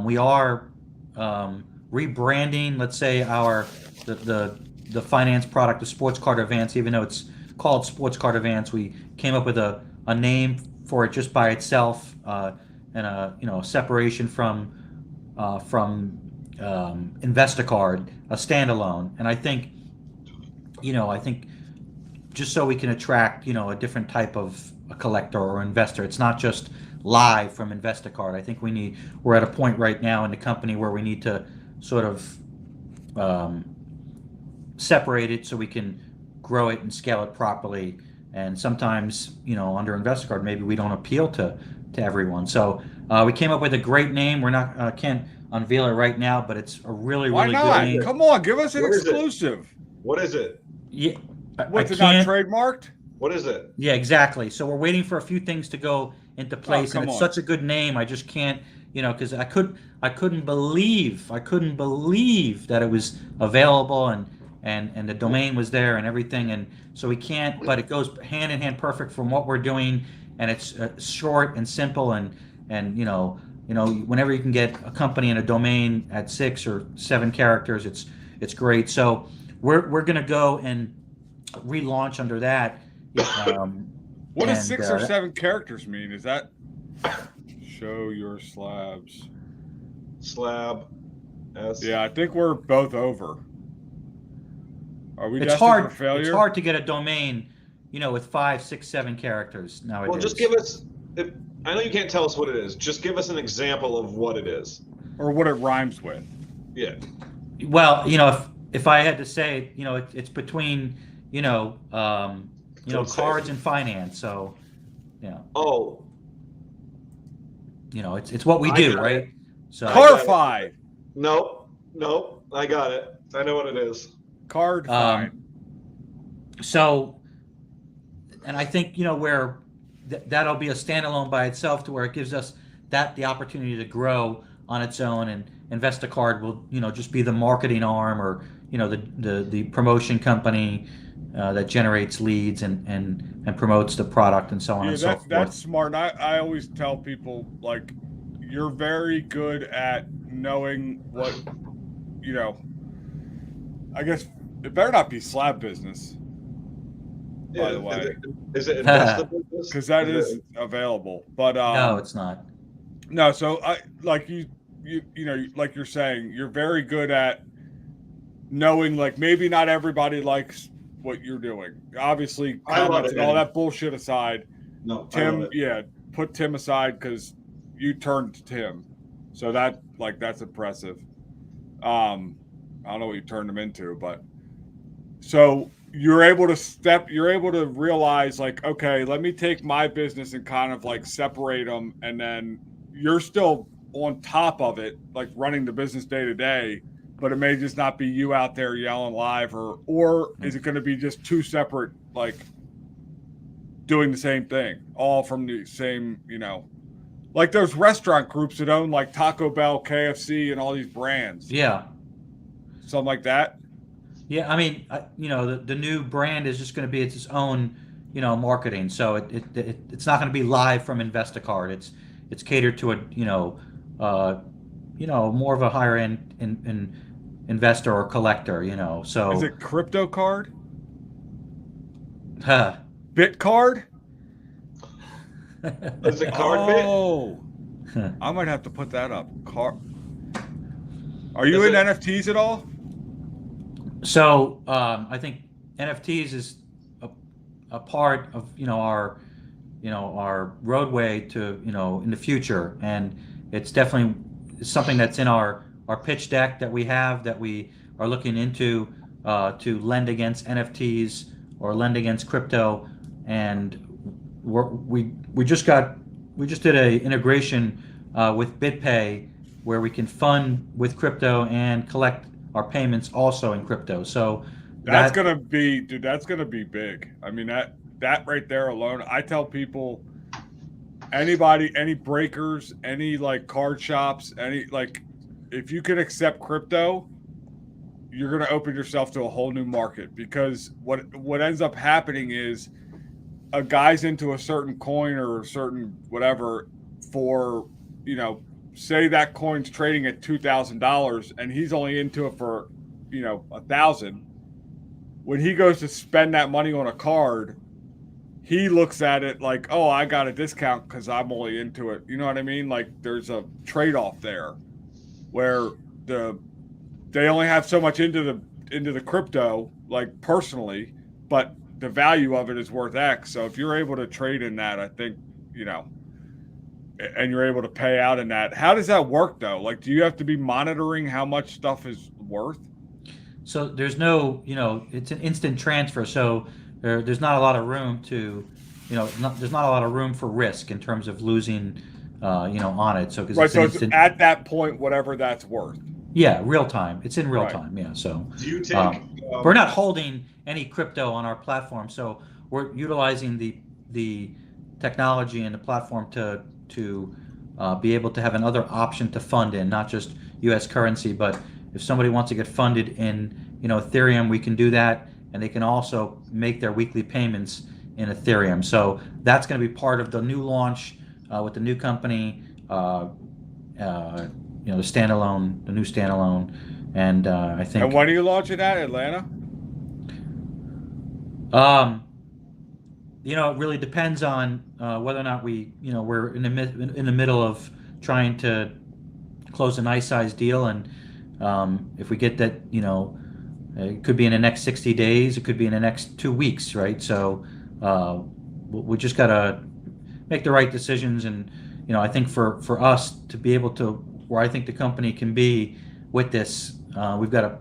We are rebranding, let's say, the finance product, the Sports Card Advance. Even though it's called Sports Card Advance, we came up with a name for it just by itself, and a separation from Investacard, a standalone. And I think just so we can attract a different type of a collector or investor. It's not just live from Investacard. I think we're at a point right now in the company where we need to sort of separate it so we can grow it and scale it properly. And sometimes, under Investacard, maybe we don't appeal to everyone. So we came up with a great name. We're not can't unveil it right now, but it's a really, Why really not? good name. Come on, give us an What is it? exclusive. What is it? Yeah, What's I it not can't. trademarked? What is it? Yeah, exactly. So we're waiting for a few things to go into place, and come it's on. such a good name. I just can't, because I couldn't believe that it was available and the domain was there and everything, and so we can't. But it goes hand in hand, perfect from what we're doing, and it's short and simple, and whenever you can get a company and a domain at 6 or 7 characters, it's great. So we're gonna go and relaunch under that. What does 6 or 7 characters mean? Is that show your slabs? Slab. S. Yeah, I think we're both over. Are we It's destined hard. for failure? It's hard to get a domain, with 5, 6, 7 characters nowadays. Well, just give us. I know you can't tell us what it is. Just give us an example of what it is. Or what it rhymes with. Yeah. Well, if I had to say, it's between, cards and finance. So, Oh. it's what we I do, got right? it. So Carify. No. I got it. I know what it is. Card fine. So, and I think where that'll be a standalone by itself, to where it gives us the opportunity to grow on its own, and Investacard will just be the marketing arm, or the promotion company that generates leads and promotes the product and so on and so forth. That's smart. I always tell people, like, you're very good at knowing what, I guess it better not be slab business, by the way, Is it investor business? because that is available. But No, it's not. no. So I like like you're saying, you're very good at knowing, like, maybe not everybody likes what you're doing. Obviously, I love comments it, and all Eddie. that bullshit aside. No, I Tim, love it. yeah, put Tim aside because you turned to Tim, so that's impressive. I don't know what you turned him into, but so you're able to realize, like, okay, let me take my business and kind of like separate them, and then you're still on top of it, like running the business day to day, but it may just not be you out there yelling live, or is it going to be just two separate, like, doing the same thing, all from the same, like those restaurant groups that own like Taco Bell, KFC, and all these brands, Yeah. something like that. Yeah, I mean, the new brand is just going to be its own, marketing. So it's not going to be live from Investacard. It's catered to more of a higher end investor or collector. So Is it crypto card? Huh. bit card? Is it card bit? Oh, I might have to put that up. Are you Is in it- NFTs at all? So I think NFTs is a part of our our roadway to in the future, and it's definitely something that's in our pitch deck that we have, that we are looking into to lend against NFTs or lend against crypto. And we just did a integration with BitPay, where we can fund with crypto and collect our payments also in crypto. So That's gonna be, dude. That's gonna be big. I mean, that right there alone. I tell people, anybody, any breakers, any like card shops, any like, if you can accept crypto, you're gonna open yourself to a whole new market. Because what ends up happening is a guy's into a certain coin or a certain whatever for, say that coin's trading at $2,000 and he's only into it for, 1,000. When he goes to spend that money on a card, he looks at it like, oh, I got a discount because I'm only into it. You know what I mean? Like there's a trade-off there where they only have so much into the crypto, like personally, but the value of it is worth X. So if you're able to trade in that, I think, and you're able to pay out in that. How does that work though? Like, do you have to be monitoring how much stuff is worth? So there's no, it's an instant transfer. So there's not a lot of room to, there's not a lot of room for risk in terms of losing, on it. So, Right. So it's at that point, whatever that's worth. Yeah, real time. It's in real Right. time. Yeah. So Do you take? we're not holding any crypto on our platform. So we're utilizing the technology and the platform to be able to have another option to fund in, not just U.S. currency, but if somebody wants to get funded in, Ethereum, we can do that, and they can also make their weekly payments in Ethereum. So that's going to be part of the new launch with the new company, the new standalone, and I think. And when are you launching that, Atlanta? It really depends on whether or not we're in the middle of trying to close a nice size deal, and if we get that, it could be in the next 60 days, it could be in the next 2 weeks, right? So we just gotta make the right decisions, and I think for us to be able to, where I think the company can be with this, we've got to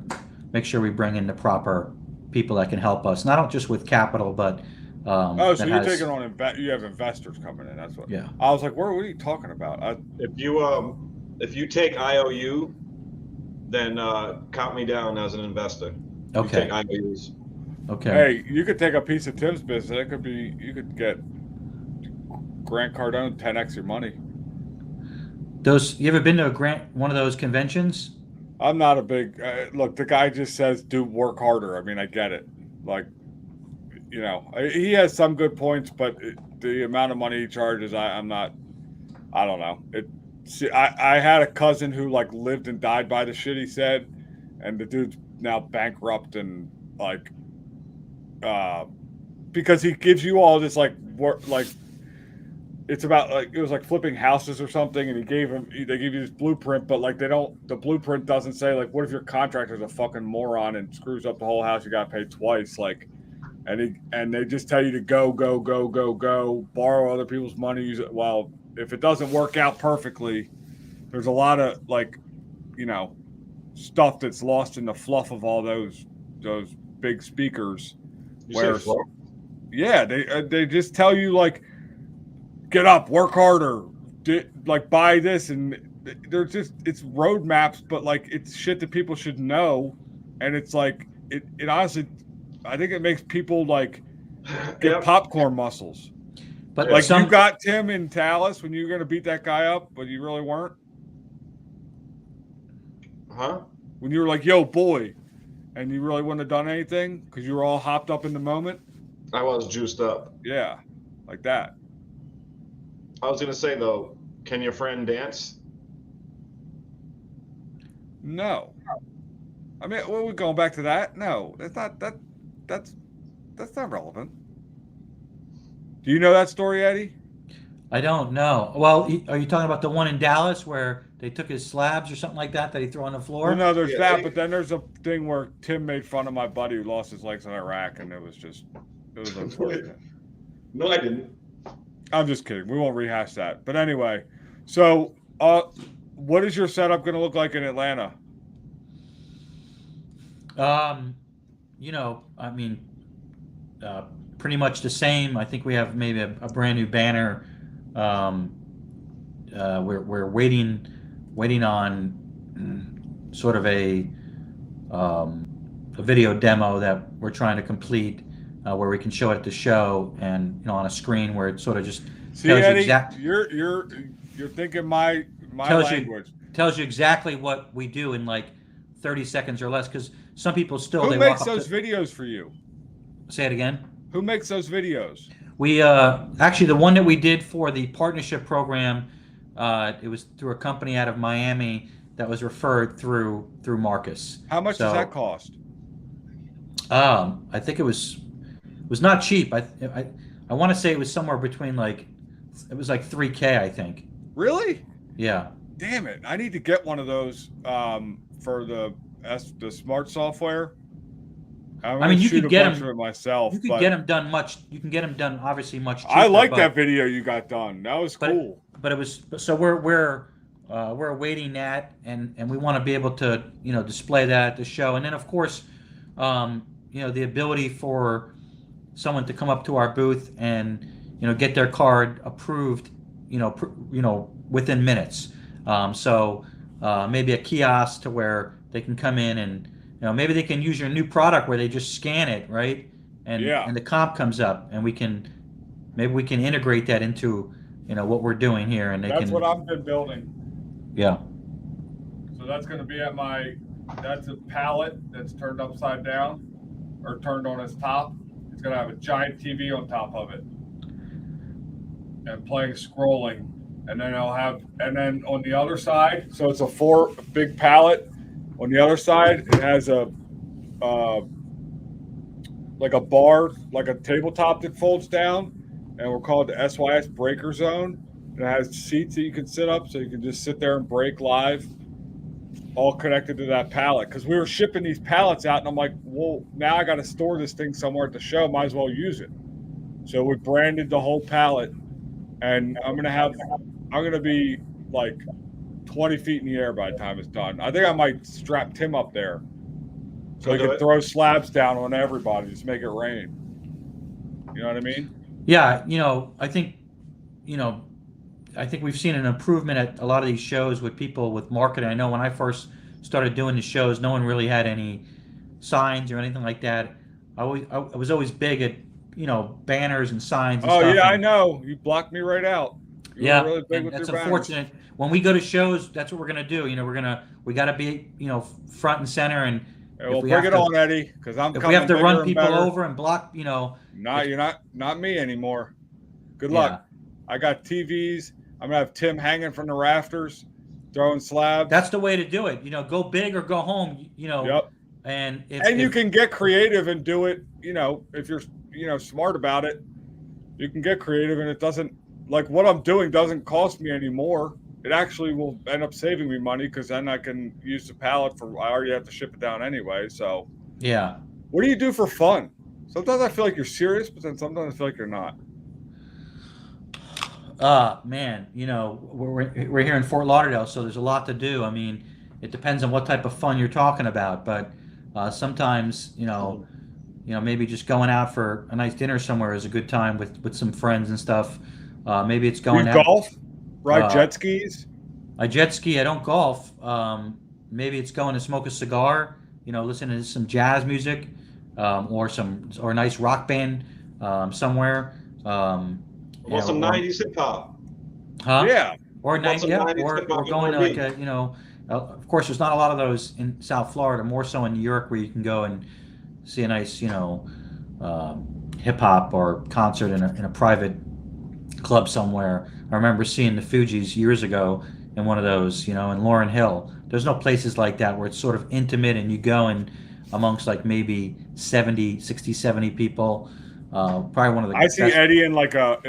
make sure we bring in the proper people that can help us, not just with capital, but so you're taking on you have investors coming in. That's what. Yeah. I was like, what are you talking about? If you take IOU, then count me down as an investor. Okay. You take IOUs. Okay. Hey, you could take a piece of Tim's business. It could be, you could get Grant Cardone 10x your money. You ever been to one of those conventions? I'm not a big look. The guy just says, "Do work harder." I mean, I get it. Like, he has some good points, but the amount of money he charges, I'm not. I don't know. I had a cousin who like lived and died by the shit he said, and the dude's now bankrupt and like, because he gives you all this like work, like it's about like, it was like flipping houses or something, and they give you this blueprint, but like the blueprint doesn't say like, what if your contractor's a fucking moron and screws up the whole house, you gotta pay twice, like, and they just tell you to go, borrow other people's money, use it. Well, if it doesn't work out perfectly, there's a lot of like, stuff that's lost in the fluff of all those big speakers. Yeah, they just tell you like, get up, work harder, like buy this, and it's roadmaps, but like it's shit that people should know, and it's like it honestly, I think it makes people like get popcorn muscles. But like you got Tim in Dallas when you were gonna beat that guy up, but you really weren't. Huh? When you were like, "Yo, boy," and you really wouldn't have done anything because you were all hopped up in the moment. I was juiced up. Yeah, like that. I was gonna say though, can your friend dance? No. I mean, well, we're going back to that. No, that's not that. That's not relevant. Do you know that story, Eddie? I don't know. Well, are you talking about the one in Dallas where they took his slabs or something like that he threw on the floor? Well, no, there's Yeah, that, Eddie- but then there's a thing where Tim made fun of my buddy who lost his legs in Iraq, and it was unfortunate. No, I didn't. I'm just kidding. We won't rehash that. But anyway, so what is your setup going to look like in Atlanta? You know, I mean, pretty much the same. I think we have maybe a brand new banner. We're waiting on sort of a video demo that we're trying to complete, where we can show it at the show, and on a screen where it sort of just See, Eddie, you you're thinking my tells language. tells you exactly what we do in like 30 seconds or less, because some people still Who they makes walk up those videos for you? say it again. Who makes those videos? We actually, the one that we did for the partnership program, it was through a company out of Miami that was referred through Marcus. How much does that cost? I think it was not cheap. I want to say it was somewhere between like $3K, I think. Really? Yeah. Damn it! I need to get one of those for the smart software. I mean, you could get them myself. You can get them done You can get them done obviously much cheaper. I like that video you got done. That was cool. But it was so we're awaiting that, and we want to be able to display that at the show, and then of course the ability for someone to come up to our booth and get their card approved within minutes. So maybe a kiosk to where they can come in and maybe they can use your new product where they just scan it, right? And the comp comes up, and we can integrate that into what we're doing here, and that's what I've been building. Yeah. So that's going to be that's a pallet that's turned upside down or turned on its top. It's going to have a giant TV on top of it and playing scrolling. And then and then on the other side, so it's a 4 big pallet. On the other side, it has like a bar, like a tabletop that folds down, and we're called the SYS Breaker Zone. And it has seats that you can sit up, so you can just sit there and break live, all connected to that pallet. Because we were shipping these pallets out, and I'm like, well, now I got to store this thing somewhere at the show. Might as well use it. So we branded the whole pallet, and I'm gonna be like 20 feet in the air by the time it's done. I think I might strap Tim up there so he can throw slabs down on everybody, just make it rain. You know what I mean? Yeah, I think we've seen an improvement at a lot of these shows with people with marketing. I know when I first started doing the shows, no one really had any signs or anything like that. I was always big at banners and signs and stuff. Oh yeah, I know. You blocked me right out. You were really big with that's your unfortunate. banners. When we go to shows, that's what we're gonna do. We got to be front and center, and Yeah, well, bring it on, Eddie, because if we have to run people over and block, you're not me anymore. Good luck. Yeah. I got TVs. I'm gonna have Tim hanging from the rafters, throwing slabs. That's the way to do it. Go big or go home. Yep. And you can get creative and do it. If you're smart about it, you can get creative, and it doesn't like what I'm doing doesn't cost me anymore. It actually will end up saving me money because then I can use the pallet I already have to ship it down anyway. So yeah. What do you do for fun? Sometimes I feel like you're serious, but then sometimes I feel like you're not. Man, we're here in Fort Lauderdale, so there's a lot to do. I mean, it depends on what type of fun you're talking about, but sometimes, maybe just going out for a nice dinner somewhere is a good time with some friends and stuff. Maybe it's going out. Golf? Ride jet skis? I jet ski. I don't golf. Maybe it's going to smoke a cigar, listen to some jazz music, or a nice rock band somewhere. Want some 90s hip hop? Huh? Yeah. Or 90s, or going to like of course, there's not a lot of those in South Florida. More so in New York, where you can go and see a nice, hip hop or concert in a private club somewhere. I remember seeing the Fugees years ago in one of those, in Laurel Hill. There's no places like that where it's sort of intimate and you go in amongst like maybe 60, 70 people. Probably one of the. I see best. Eddie in like a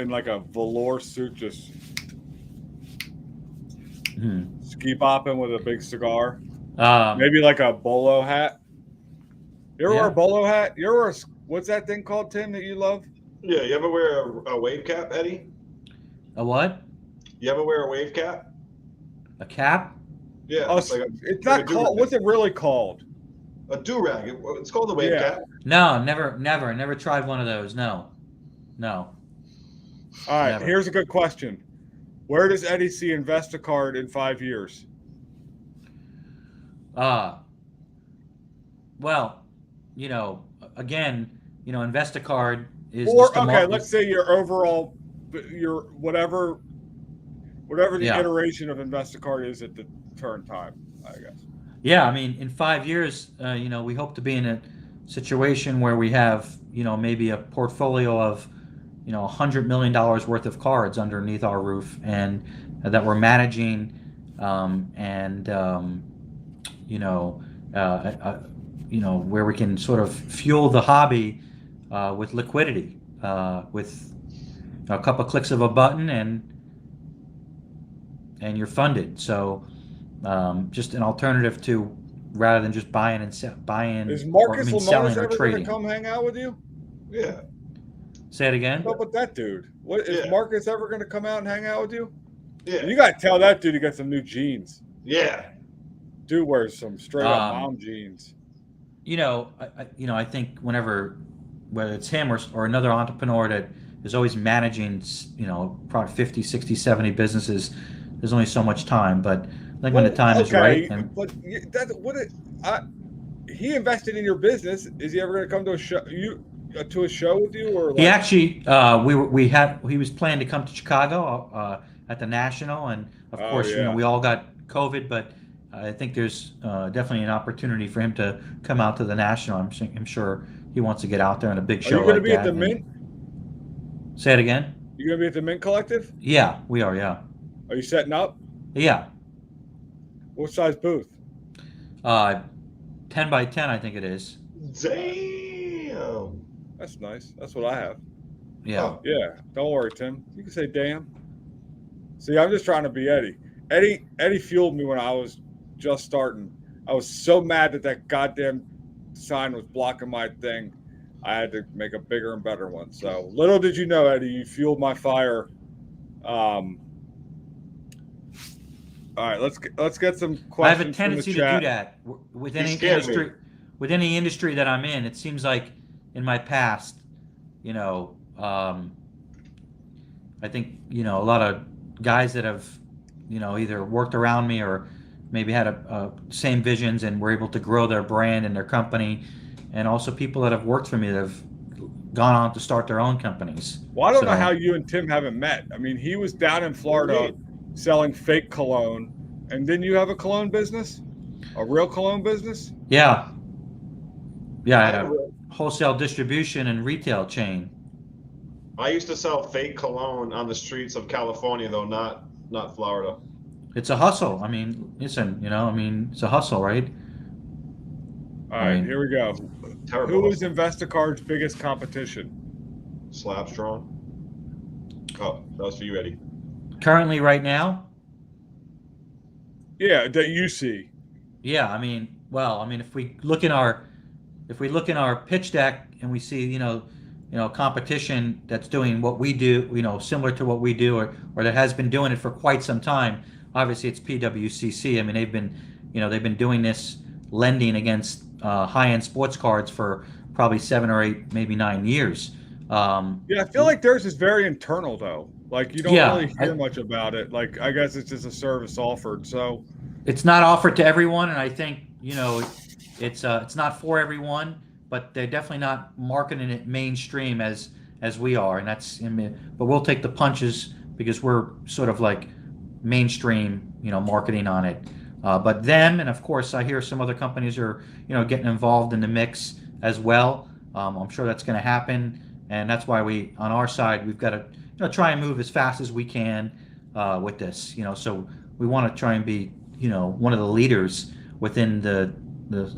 velour suit, just ski bopping with a big cigar. Maybe like a bolo hat. You ever wear a bolo hat? You ever wear what's that thing called, Tim, that you love? Yeah, you ever wear a wave cap, Eddie? A what? You ever wear a wave cap? A cap? Yeah. Oh, it's not called. What's it really called? A do-rag. It's called a wave cap. No, never tried one of those. No. All right, Never. Here's a good question. Where does Eddie see Investacard in 5 years? Well, again, Investacard is let's say your overall, your whatever the iteration of Investacard is at the current time, I guess. Yeah, I mean, in 5 years, we hope to be in a situation where we have, maybe a portfolio of, $100 million worth of cards underneath our roof, and that we're managing, where we can sort of fuel the hobby with liquidity, with a couple of clicks of a button, and you're funded. So just an alternative to, rather than just buying. Is Marcus selling Lemonis or ever going trading. to come hang out with you? Yeah. Say it again. What's up with that dude? Is Marcus ever going to come out and hang out with you? Yeah. You got to tell that dude he got some new jeans. Yeah. Dude wears some straight up mom jeans. I think whether it's him or another entrepreneur that is always managing, probably 50, 60, 70 businesses, there's only so much time. But I think when the time is right. But he invested in your business. Is he ever going to come to a show? To a show with you, or he actually he was planning to come to Chicago at the National, and of course we all got COVID, but I think there's definitely an opportunity for him to come out to the National. I'm sure he wants to get out there on a big show. Are you going to be at the Mint? Say it again. You going to be at the Mint Collective? Yeah, we are. Yeah. Are you setting up? Yeah. What size booth? 10 by 10, I think it is. Damn. That's nice. That's what I have. Yeah. Oh, yeah. Don't worry, Tim. You can say damn. See, I'm just trying to be Eddie. Eddie fueled me when I was just starting. I was so mad that goddamn sign was blocking my thing. I had to make a bigger and better one. So little did you know, Eddie, you fueled my fire. All right, let's get some questions. I have a tendency to do that with any industry. With any industry that I'm in, it seems like in my past, I think a lot of guys that have, either worked around me or maybe had a same visions and were able to grow their brand and their company, and also people that have worked for me that have gone on to start their own companies. Well, I don't know how you and Tim haven't met. I mean, he was down in Florida selling fake cologne, and didn't you have a cologne business? A real cologne business? Yeah. Yeah, I had a wholesale distribution and retail chain. I used to sell fake cologne on the streets of California, though, not Florida. It's a hustle. I mean, listen, it's a hustle, right? All right, here we go. Terrible. Who is Investacard's biggest competition? Slapstrong. Oh, that was for you, Eddie. Currently, right now? Yeah, that you see. Yeah, if we look in our pitch deck and we see, competition that's doing what we do, similar to what we do, or that has been doing it for quite some time. Obviously, it's PWCC. I mean, they've been doing this lending against high-end sports cards for probably 7 or 8, maybe 9 years. I feel like theirs is very internal, though. Like, you don't really hear much about it. Like, I guess it's just a service offered. So it's not offered to everyone, and I think it's not for everyone. But they're definitely not marketing it mainstream as we are, and but we'll take the punches because we're sort of like mainstream, marketing on it. But them, and of course, I hear some other companies are, getting involved in the mix as well. I'm sure that's going to happen, and that's why on our side, we've got to, try and move as fast as we can with this. So we want to try and be, one of the leaders within the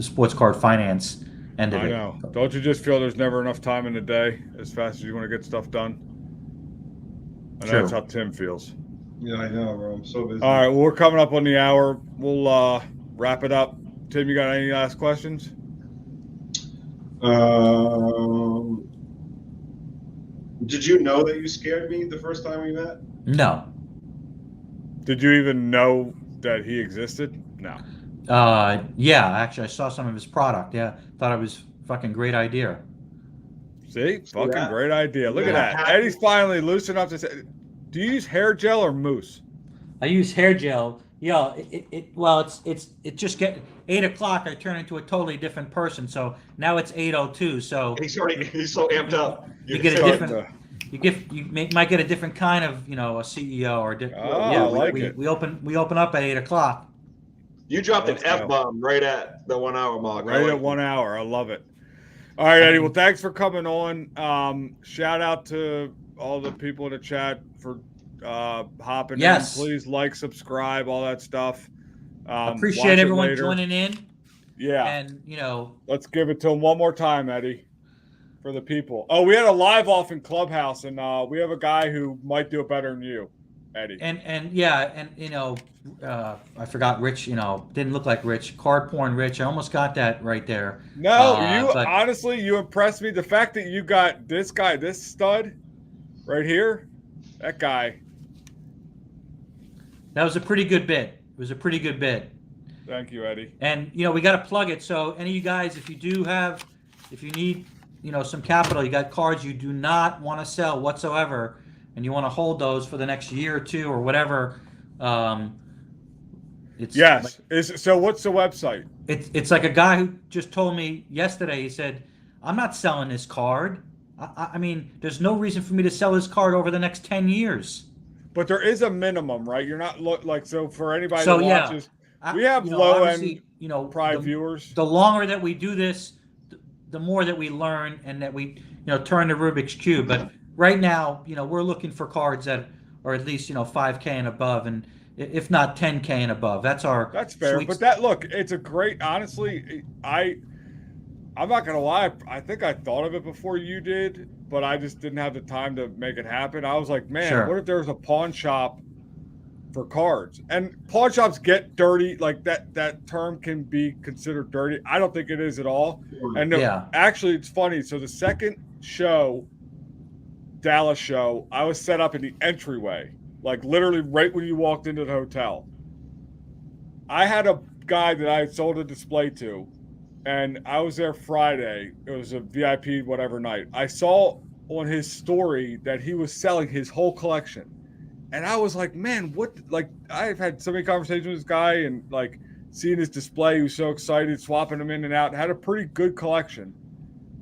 sports card finance end of I it. know. Don't you just feel there's never enough time in the day as fast as you want to get stuff done? And True. that's how Tim feels. Yeah, I know, bro. I'm so busy. All right, well, we're coming up on the hour. We'll wrap it up. Tim, you got any last questions? Did you know that you scared me the first time we met? No. Did you even know that he existed? No. Yeah, actually, I saw some of his product. Yeah, thought it was fucking great idea. See? Fucking that? great idea. Look at Yeah. that. Eddie's finally loose enough to say, do you use hair gel or mousse? I use hair gel. Yeah, it just get 8 o'clock. I turn into a totally different person. So now it's 8:02. So He's so amped up. you get a Starting different. to- Might get a different kind of a CEO or I like it. we open up at 8 o'clock. You dropped an Let's go. F-bomb right at the 1 hour mark. Right at 1 hour. I love it. All right, Eddie. Well, thanks for coming on. Shout out to all the people in the chat for hopping Yes. in. Please like, subscribe, all that stuff. Watch Appreciate it everyone later. joining in. Yeah. And Let's give it to him one more time, Eddie, for the people. Oh, we had a live off in Clubhouse, and we have a guy who might do it better than you, Eddie. I forgot Rich. Didn't look like Rich. Card porn Rich. I almost got that right there. No, but- honestly, you impressed me. The fact that you got this guy, this stud right here, that guy. That was a pretty good bit. It was a pretty good bit. Thank you, Eddie. And we got to plug it. So any of you guys, if you need some capital, you got cards you do not want to sell whatsoever, and you want to hold those for the next year or two or whatever. Yes. So what's the website? It's like a guy who just told me yesterday. He said, "I'm not selling this card. I mean, there's no reason for me to sell this card over the next 10 years." But there is a minimum, right? You're not so for anybody So, that yeah. watches, we have low end private viewers. The longer that we do this, the more that we learn and that we turn the Rubik's Cube. But right now, we're looking for cards that are at least 5K and above, and if not 10K and above. That's fair. sweet But it's a great. Honestly, I'm not gonna lie. I think I thought of it before you did, but I just didn't have the time to make it happen. I was like, man, Sure. what if there was a pawn shop for cards? And pawn shops get dirty. Like that term can be considered dirty. I don't think it is at all. And actually, it's funny. So the second show, Dallas show, I was set up in the entryway, like literally right when you walked into the hotel. I had a guy that I had sold a display to, and I was there Friday. It was a VIP whatever night. I saw on his story that he was selling his whole collection. And I was like, man, what? Like, I've had so many conversations with this guy and like seeing his display. He was so excited, swapping them in and out. Had a pretty good collection,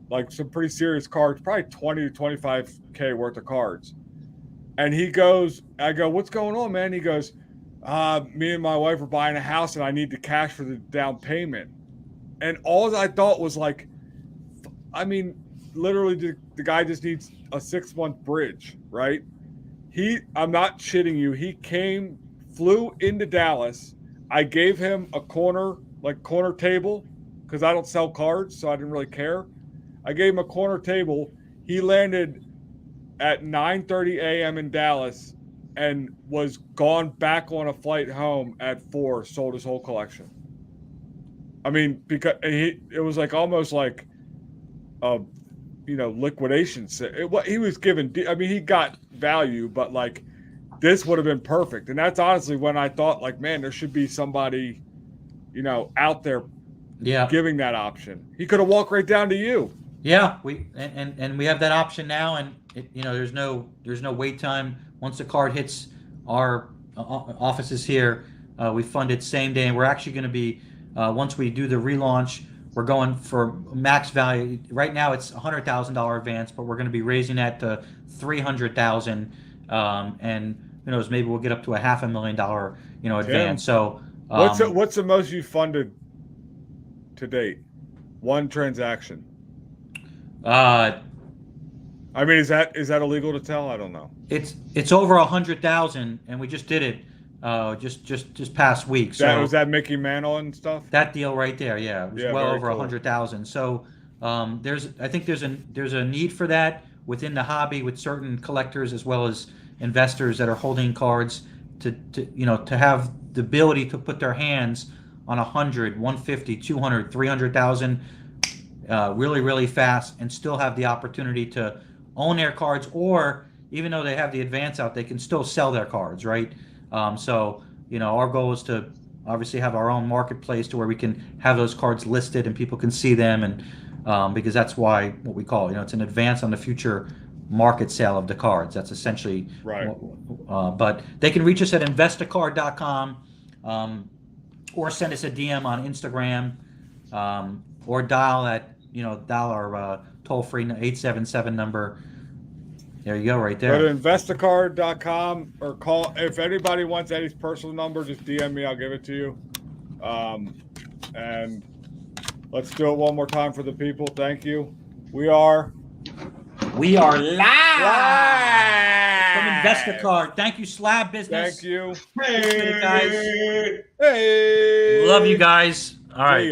like some pretty serious cards, probably 20 to 25K worth of cards. And he goes, I go, what's going on, man? He goes, me and my wife are buying a house and I need the cash for the down payment. And all I thought was like, I mean, literally the guy just needs a 6-month bridge, right? I'm not shitting you. He flew into Dallas. I gave him a corner table because I don't sell cards, so I didn't really care. I gave him a corner table. He landed at 9:30 a.m. in Dallas and was gone back on a flight home at 4, sold his whole collection. I mean, because it was like almost like a liquidation. He was given. I mean, he got value, but like this would have been perfect. And that's honestly when I thought, like, man, there should be somebody, out there, giving that option. He could have walked right down to you. Yeah, we have that option now, and there's no wait time. Once the card hits our offices here, we fund it same day, and we're actually going to be once we do the relaunch, we're going for max value. Right now it's $100,000 advance, but we're going to be raising that to $300,000, and who knows, maybe we'll get up to $500,000, advance. So what's the most you funded to date? One transaction. I mean, is that illegal to tell? I don't know. It's over 100,000, and we just did it just past week. So was that Mickey Mantle and stuff? That deal right there, yeah, it was well over 100,000. So I think there's a need for that within the hobby with certain collectors as well as investors that are holding cards to have the ability to put their hands on 100, 150, 200, 300,000 really, really fast and still have the opportunity to own their cards, or even though they have the advance out, they can still sell their cards, right? So, our goal is to obviously have our own marketplace to where we can have those cards listed and people can see them, and because that's what we call, it's an advance on the future market sale of the cards. That's essentially right. But they can reach us at investacard.com, or send us a DM on Instagram, or dial our toll-free 877 number. There you go, right there. Go to investacard.com or call. If anybody wants Eddie's personal number, just DM me. I'll give it to you. And let's do it one more time for the people. Thank you. We are live from Investacard. Thank you, Slab Business. Thank you. Hey, guys. Hey. Love you guys. All right. See ya.